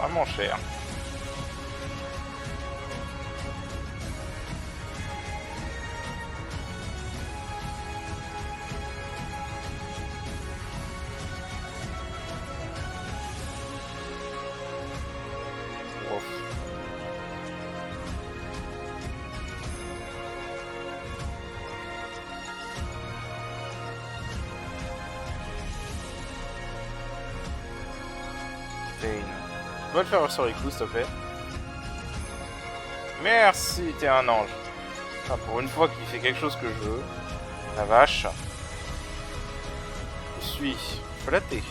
Vraiment cher. Tu vas le faire sur Riku, s'il te plaît. Merci, t'es un ange. Enfin, pour une fois qu'il fait quelque chose que je veux. La vache. Je suis flatté.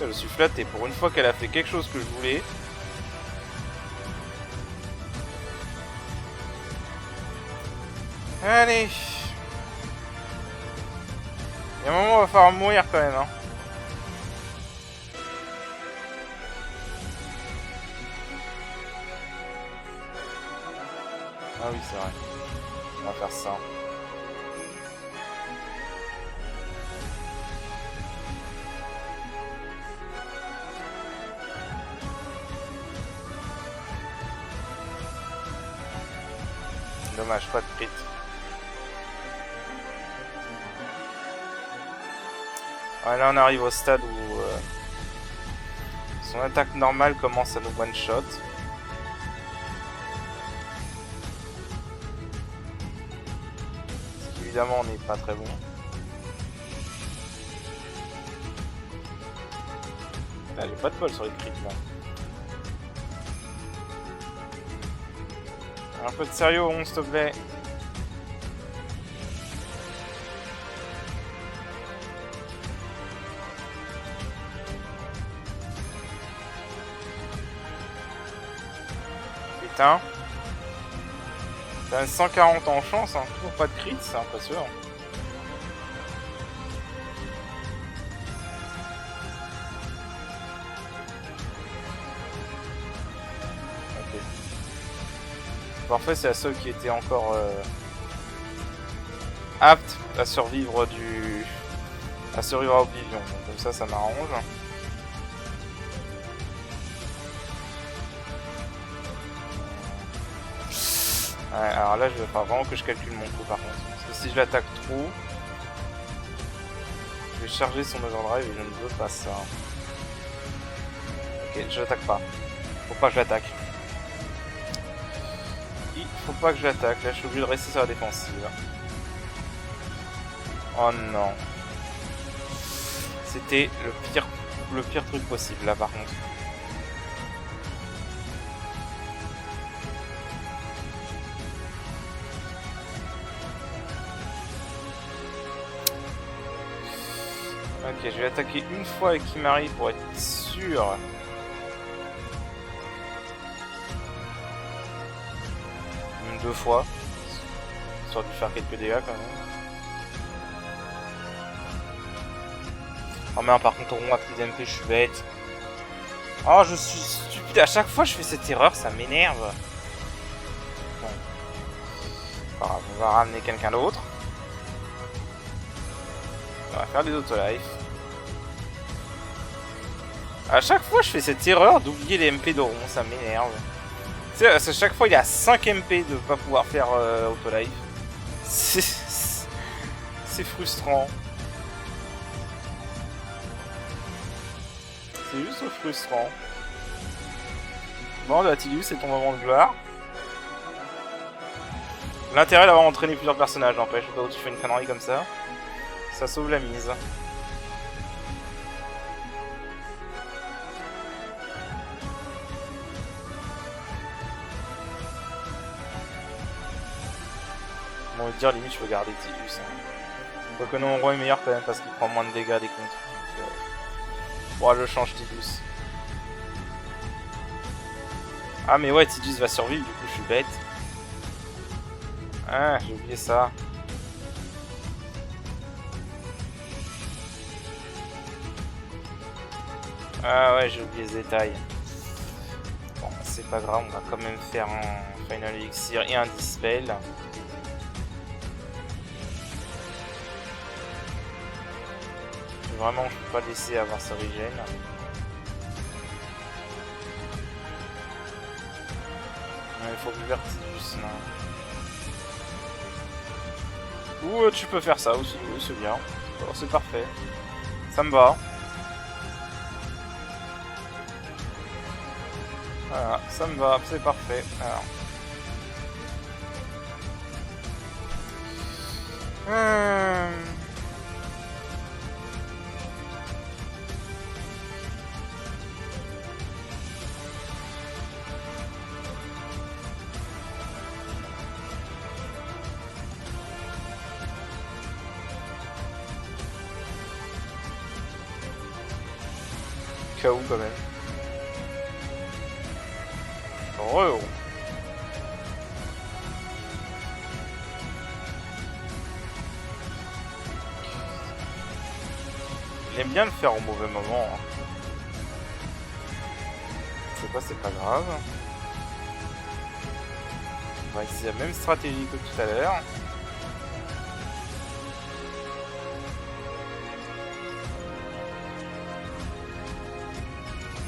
Je suis flatté. Pour une fois qu'elle a fait quelque chose que je voulais. Allez. Il y a un moment où on va falloir mourir quand même, hein. Ah oui, c'est vrai. On va faire ça. Dommage, pas de crit. Ouais, là on arrive au stade où son attaque normale commence à nous one-shot. Ce qui évidemment n'est pas très bon. Là, j'ai pas de bol sur les crits là. Un peu de sérieux, 11 s'il te plaît. Putain. T'as 140 en chance, hein. Toujours pas de crit, c'est impressionnant. Ok. Parfait, c'est la seule qui était encore apte à survivre à Oblivion. Donc comme ça m'arrange. Ouais, alors là, je vais vraiment que je calcule mon coup par contre. Parce que si je l'attaque trop, je vais charger son overdrive et je ne veux pas ça. Ok, je l'attaque pas. Faut pas que je l'attaque. Il faut pas que je l'attaque. Là, je suis obligé de rester sur la défensive. Oh non. C'était le pire truc possible là par contre. Ok, je vais attaquer une fois avec Kimari pour être sûr. Même 2 fois. Histoire de faire quelques dégâts quand même. Oh merde, par contre, on active MP, je suis bête. Oh, je suis stupide. À chaque fois, je fais cette erreur, ça m'énerve. Bon. Pas grave, on va ramener quelqu'un d'autre. On va faire des autolife. À chaque fois, je fais cette erreur d'oublier les MP d'Oron, ça m'énerve. Tu sais, à chaque fois, il y a 5 MP de pas pouvoir faire autolife. C'est frustrant. C'est juste frustrant. Bon, Datilus, c'est ton moment de gloire. L'intérêt d'avoir entraîné plusieurs personnages, n'empêche, au cas où tu fais une connerie comme ça. Ça sauve la mise. Bon, on va dire, limite, je peux garder Tidus. Hein. Quoique non, mon roi est meilleur quand même parce qu'il prend moins de dégâts des contre. Bon, je change Tidus. Ah, mais ouais, Tidus va survivre, du coup, je suis bête. Ah, j'ai oublié ça. Ah ouais, j'ai oublié ce détail. Bon, c'est pas grave, on va quand même faire un Final Elixir et un Dispel. Vraiment, je peux pas laisser avoir ce regen. Il faut que Vertidus là. Ou tu peux faire ça aussi, oui, c'est bien. Oh, c'est parfait. Ça me va. Voilà, ça me va, c'est parfait. Alors. KO quand même. Oh. Il aime bien le faire au mauvais moment. Hein. C'est pas, c'est pas grave. On va essayer la même stratégie que tout à l'heure.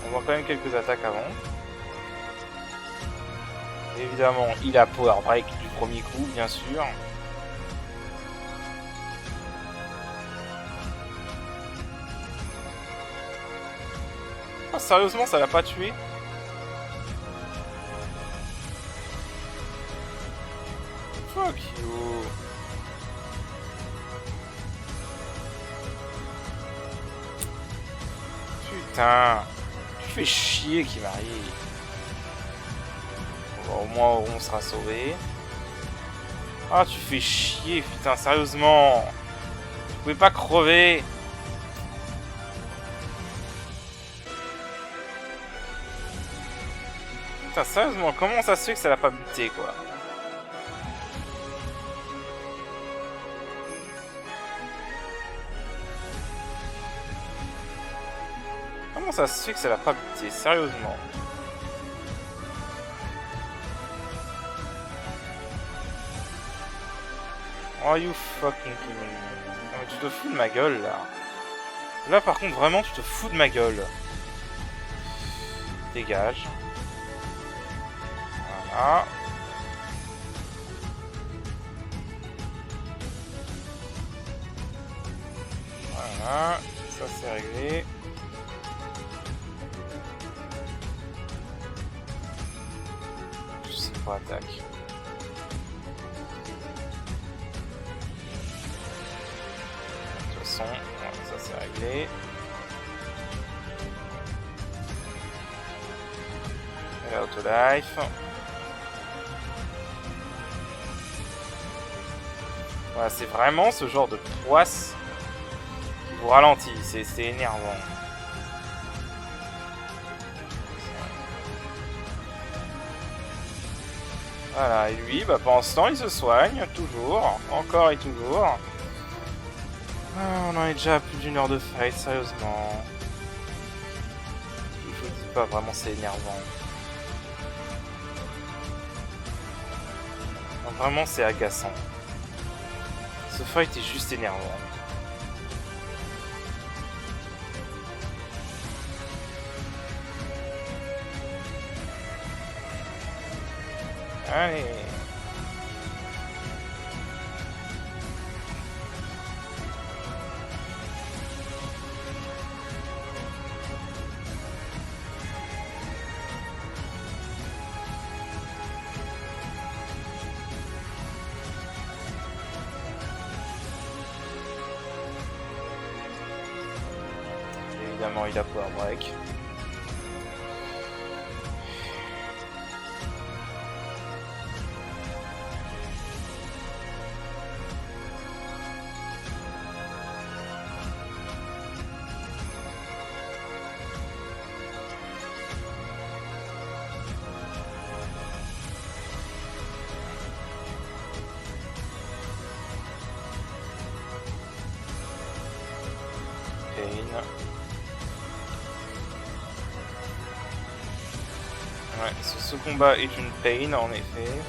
On voit quand même quelques attaques avant. Évidemment, il a Power Break du premier coup, bien sûr. Oh, sérieusement, ça l'a pas tué? Fuck you. Putain. Tu fais chier qui m'arrive. Bon, au moins, on sera sauvé. Ah, tu fais chier, putain, sérieusement. Tu pouvais pas crever. Putain, sérieusement, comment ça se fait que ça l'a pas buté, quoi? Comment ça se fait que ça l'a pas buté, sérieusement? Oh, you fucking kidding me. Non, mais tu te fous de ma gueule, là. Là, par contre, vraiment, tu te fous de ma gueule. Dégage. Voilà. Voilà. Ça, c'est réglé. Je sais pas, attaque. Voilà, ça c'est réglé. Et la autolife. Voilà, c'est vraiment ce genre de poisse qui vous ralentit, c'est énervant. Voilà, et lui, bah, pendant ce temps, il se soigne, toujours, encore et toujours. Ah, on en est déjà à plus d'une heure de fight, sérieusement. Je vous dis pas, vraiment c'est énervant. Donc Vraiment, c'est agaçant. Ce fight est juste énervant. Allez. Évidemment, il a power break. Ouais, ce combat est une pain en effet.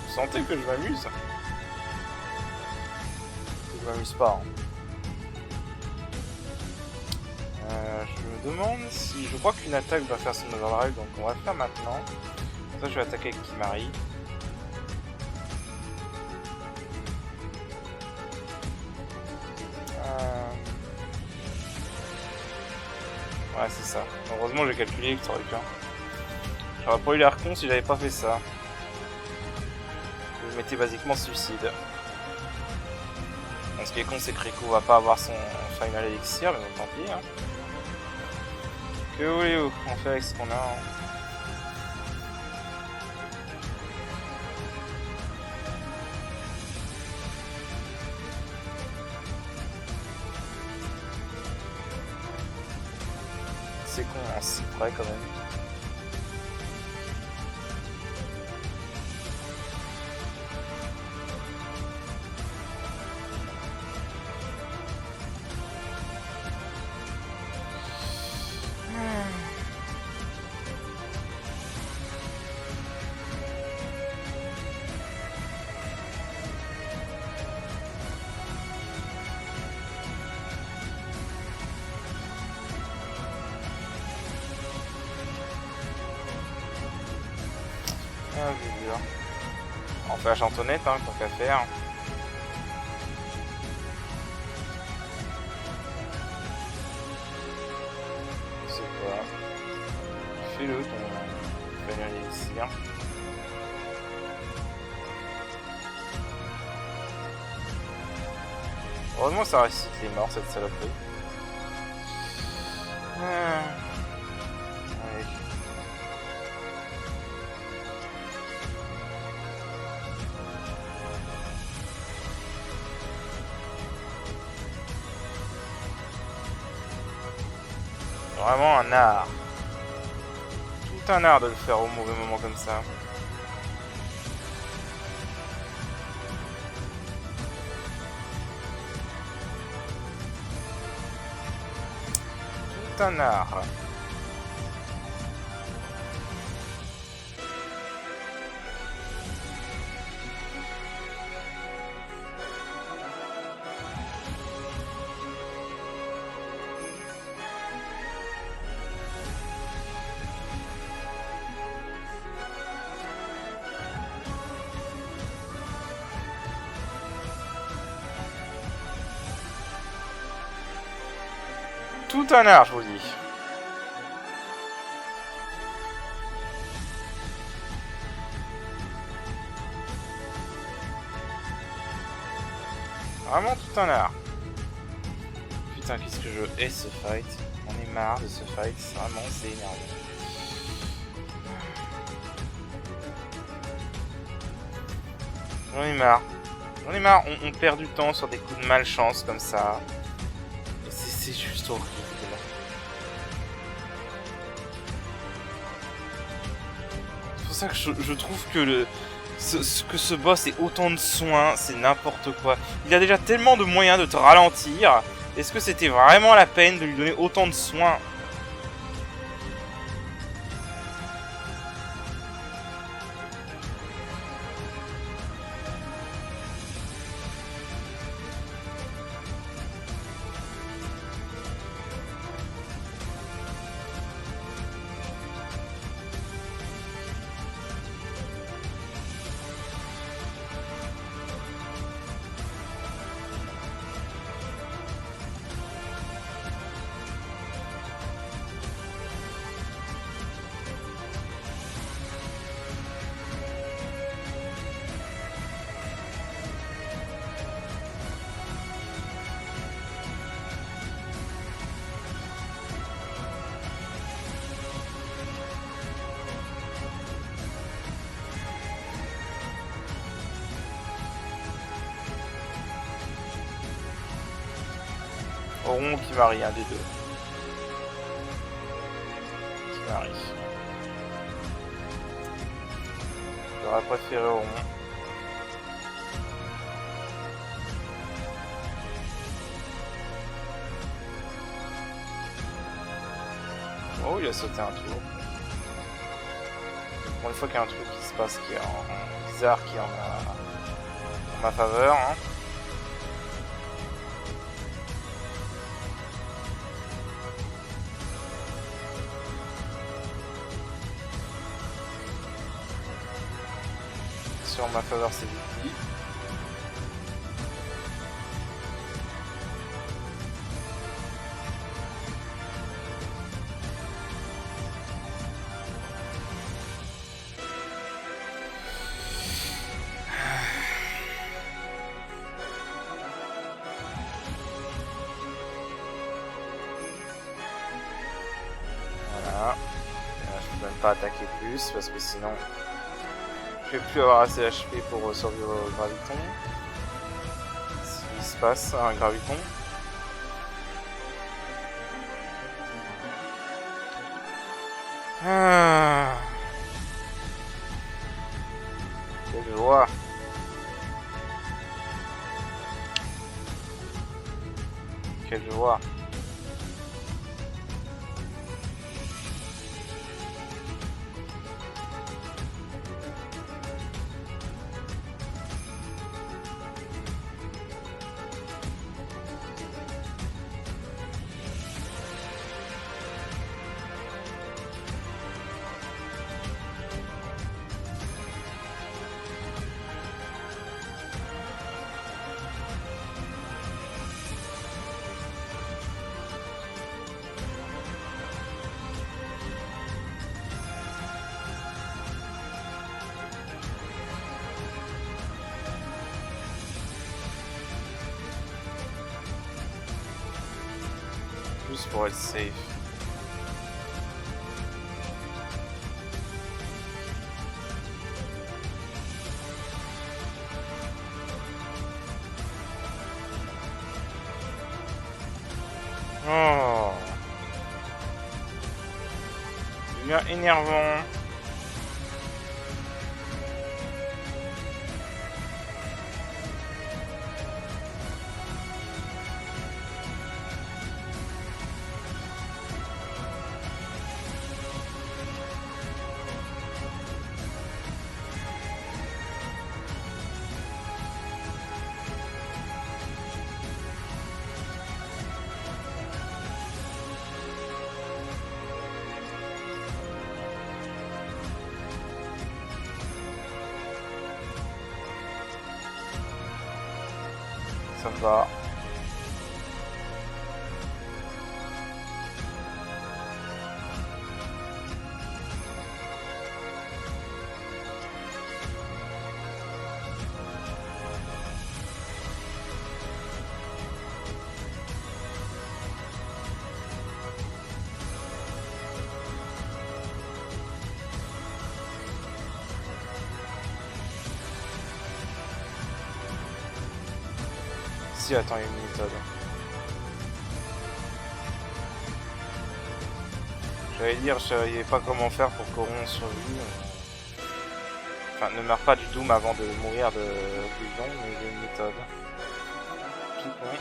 Vous sentez que je m'amuse? Je m'amuse pas. Hein. Je me demande si... Je crois qu'une attaque va faire son overdrive, donc on va le faire maintenant. Ça, je vais attaquer avec Kimari. Ouais, c'est ça. Heureusement, j'ai calculé que ça aurait pu. J'aurais pas eu l'air con si j'avais pas fait ça. Je mettais basiquement suicide. Bon, ce qui est con, c'est que Riku va pas avoir son final elixir, mais bon, tant pis. Hein. Que voulez-vous? On fait avec ce qu'on a. Hein. C'est con, en si près quand même. On fait la chantonnette, hein, tant qu'à faire. C'est quoi? Fais-le ton final elixir. Heureusement ça récite les morts cette saloperie. Allez. Vraiment un art. Tout un art de le faire au mauvais moment comme ça. Tout un art. Tout un art, je vous dis. Vraiment tout un art. Putain, qu'est-ce que je hais ce fight. On est marre de ce fight, vraiment, c'est énervant. J'en ai marre. J'en ai marre, on perd du temps sur des coups de malchance comme ça. Et c'est juste horrible. C'est pour ça que je trouve que ce boss ait autant de soins, c'est n'importe quoi. Il a déjà tellement de moyens de te ralentir. Est-ce que c'était vraiment la peine de lui donner autant de soins ? Auron qui varie, un des deux. Qui varie. J'aurais préféré Auron. Oh, il a sauté un tour. Pour une fois qu'il y a un truc qui se passe qui est en bizarre, qui est en ma faveur. Hein. En ma faveur, c'est Vicky. Voilà. Je peux même pas attaquer plus parce que sinon je vais plus avoir assez HP pour survivre au graviton. S'il se passe un graviton. Ah. Quelle joie. Quelle joie. Juste pour être safe. Oh. C'est bien énervant. Ça va. si, attends, il y a une méthode. J'allais dire, je savais pas comment faire pour qu'Oron survive. Enfin, ne meurt pas du Doom avant de mourir de Vision, mais il y a une méthode. Python.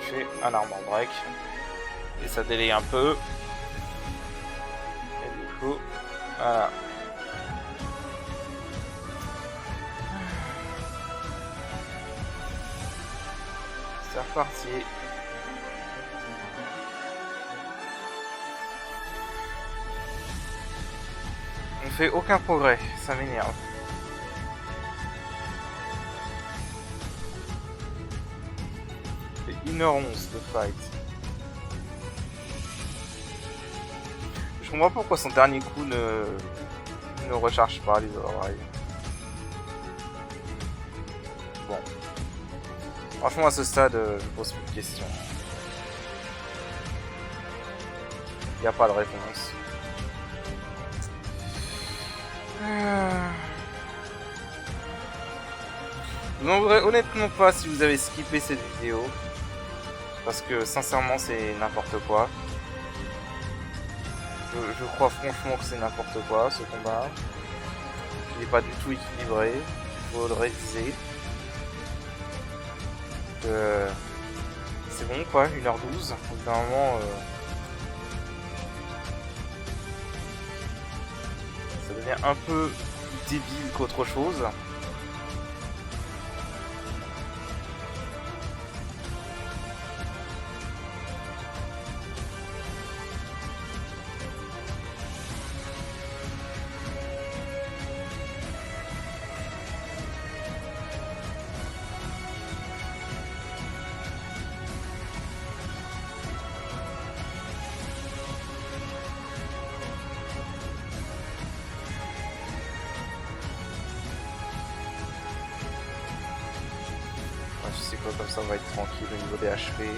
Fait un armor break. Et ça délaye un peu. Et du coup, voilà. C'est reparti. On fait aucun progrès, ça m'énerve. C'est 1h11 de fight. Je comprends pas pourquoi son dernier coup ne recharge pas les oreilles. Bon. Franchement, à ce stade, je pose plus de questions. Il n'y a pas de réponse. Je n'en voudrais honnêtement pas si vous avez skippé cette vidéo. Parce que sincèrement, c'est n'importe quoi. Je crois franchement que c'est n'importe quoi ce combat. Il n'est pas du tout équilibré. Il faut le réviser. C'est bon quoi, 1h12. Au bout d'un moment, ça devient un peu plus débile qu'autre chose. Je sais quoi, comme ça on va être tranquille au niveau des HP.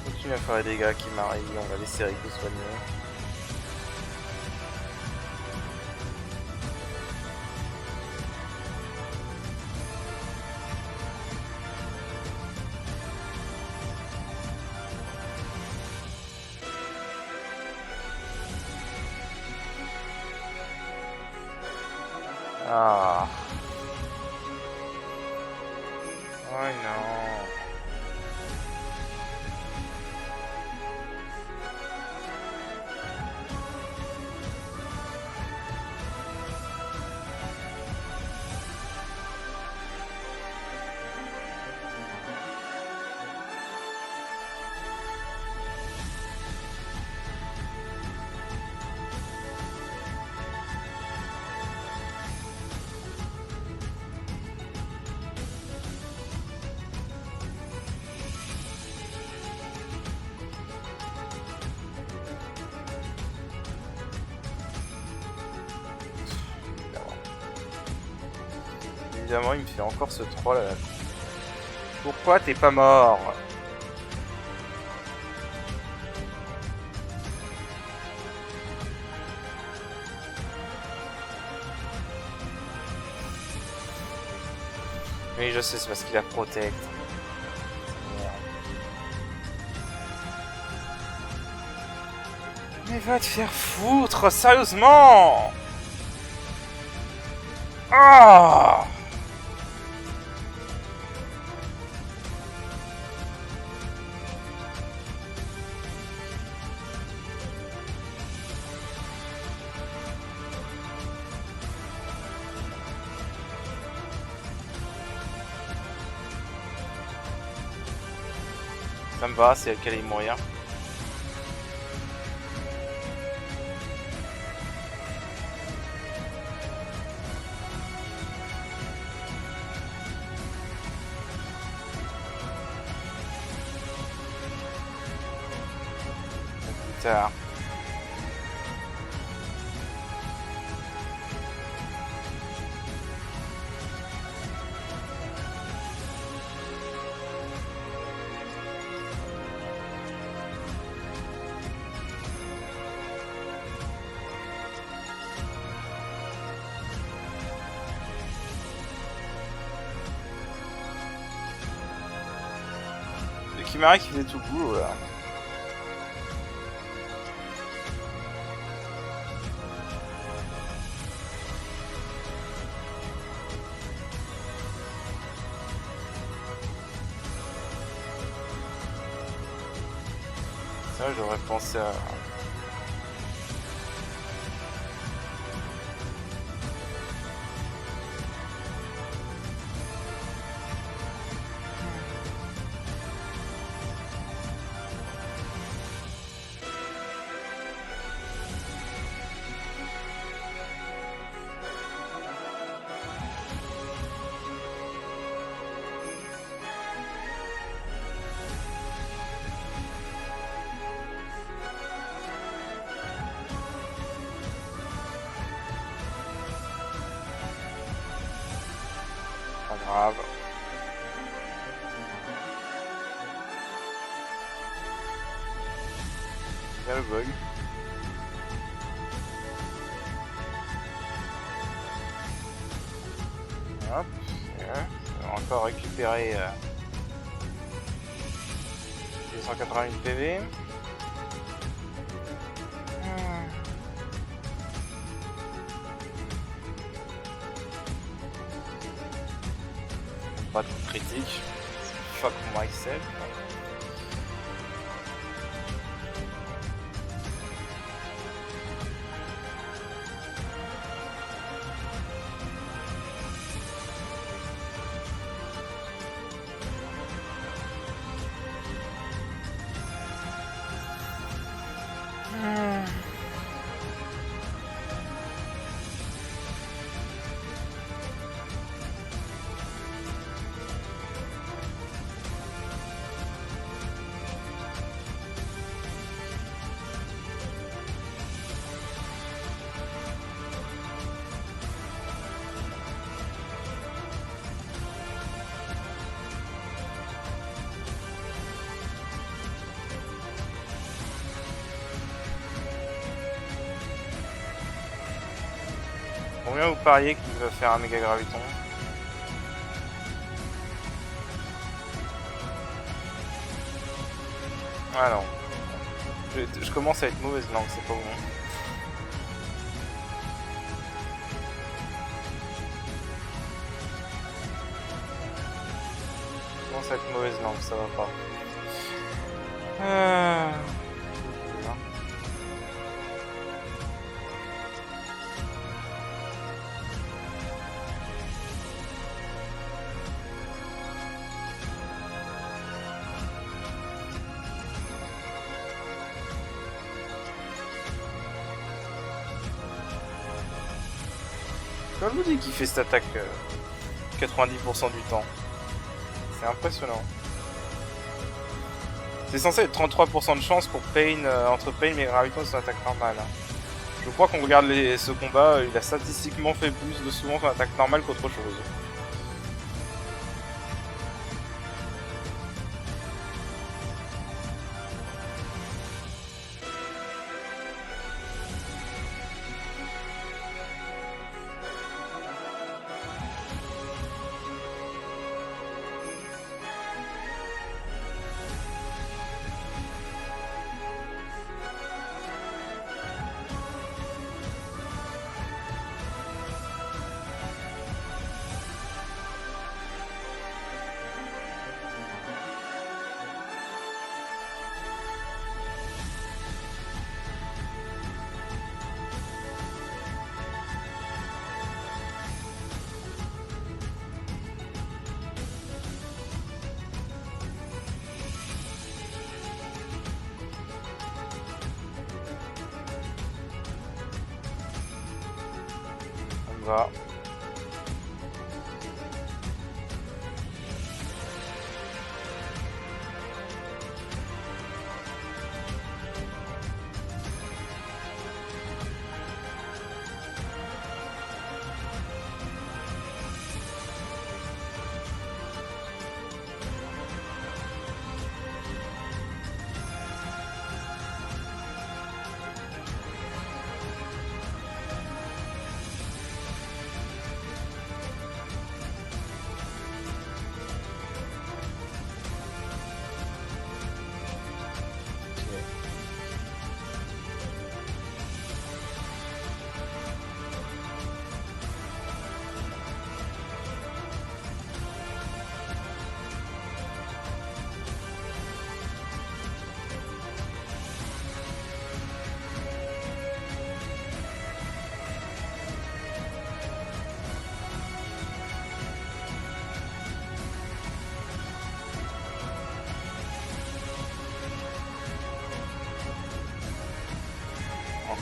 Continue à faire les dégâts qui m'arrivent, on va laisser Rico soigner. Ah. Ouais, non. Évidemment, il me fait encore ce troll. Pourquoi t'es pas mort? Oui, je sais, c'est parce qu'il a protect. Mais va te faire foutre, sérieusement! Ah! Ça me va, c'est elle qui allait mourir. tard. Kimari qui faisait tout le boulot là. Ça j'aurais pensé à... Pas grave. Il y a le bug. Hop. On va encore récupérer 281 PV. Pas de critique. Fuck myself. Combien vous pariez qu'il va faire un méga graviton? Ah non. Je commence à être mauvaise langue, c'est pas bon. Je commence à être mauvaise langue, ça va pas. Je vous dis qu'il fait cette attaque 90% du temps. C'est impressionnant. C'est censé être 33% de chance pour Pain, entre Pain et Graviton et son attaque normale. Je crois qu'on regarde ce combat, il a statistiquement fait plus de souvent son attaque normale qu'autre chose. Va.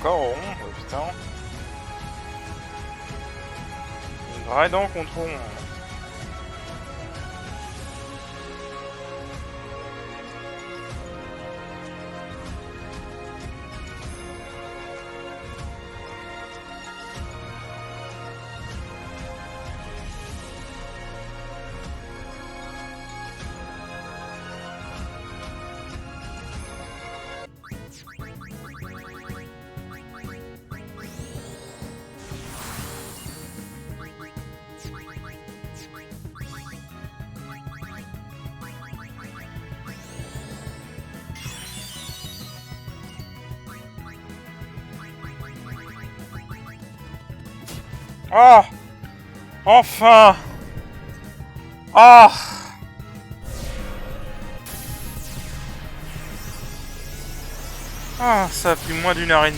encore au rond, putain. Une vraie dent contre rond. Oh! Enfin! Ah! Ah, ça a pris moins d'1 h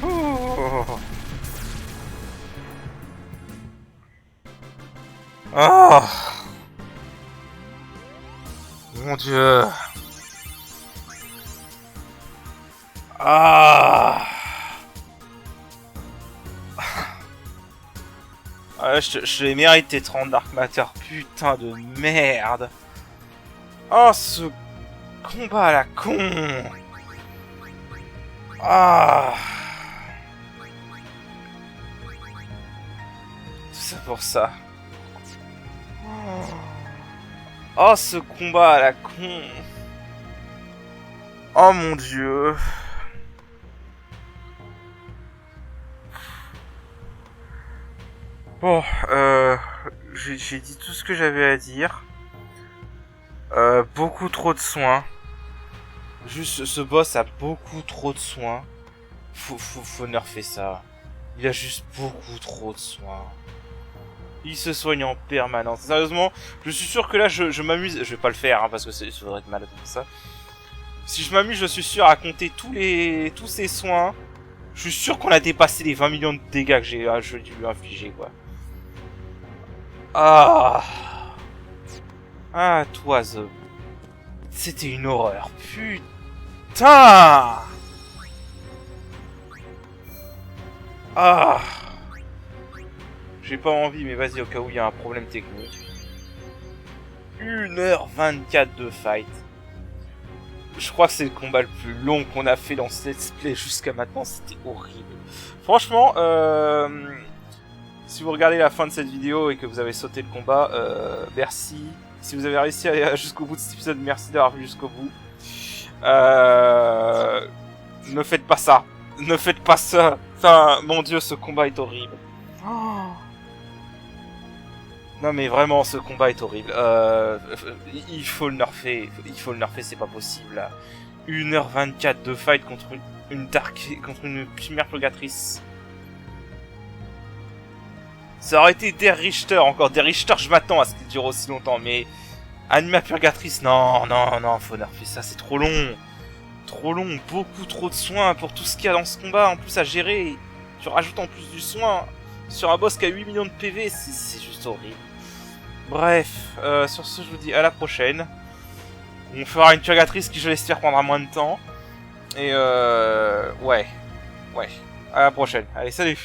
30. Oh. Ah! Mon Dieu! Ah! Ah, je l'ai mérité 30 Dark Matter, putain de merde. Oh, ce combat à la con. Ah. Tout ça pour ça. Oh, ce combat à la con. Oh mon Dieu. Bon, j'ai dit tout ce que j'avais à dire. Beaucoup trop de soins. Juste, ce boss a beaucoup trop de soins. Faut nerfer ça. Il a juste beaucoup trop de soins. Il se soigne en permanence. Sérieusement, je suis sûr que là, je m'amuse. Je vais pas le faire, hein, parce que ça devrait être malade pour ça. Si je m'amuse, je suis sûr à compter tous ces soins. Je suis sûr qu'on a dépassé les 20 millions de dégâts que j'ai dû lui infliger, quoi. Ah. Ah, toi, The. C'était une horreur. Putain. Ah. J'ai pas envie, mais vas-y, au cas où il y a un problème technique. 1 h 24 de fight. Je crois que c'est le combat le plus long qu'on a fait dans ce let's play jusqu'à maintenant. C'était horrible. Franchement, si vous regardez la fin de cette vidéo et que vous avez sauté le combat, merci. Si vous avez réussi à aller jusqu'au bout de cet épisode, merci d'avoir vu jusqu'au bout. Ne faites pas ça. Ne faites pas ça. Enfin, mon Dieu, ce combat est horrible. Oh. Non mais vraiment, ce combat est horrible. Il faut le nerfer. Il faut le nerfer, c'est pas possible. 1 h 24 de fight contre une chimère purgatrice. Ça aurait été Der Richter encore. Der Richter, je m'attends à ce qu'il dure aussi longtemps. Mais Anima Purgatrice, non, faut nerfer ça, c'est trop long. Trop long, beaucoup trop de soins pour tout ce qu'il y a dans ce combat. En plus à gérer, tu rajoutes en plus du soin sur un boss qui a 8 millions de PV, c'est juste horrible. Bref, sur ce, je vous dis à la prochaine. On fera une purgatrice qui, je l'espère, prendra moins de temps. Et ouais. À la prochaine. Allez, salut.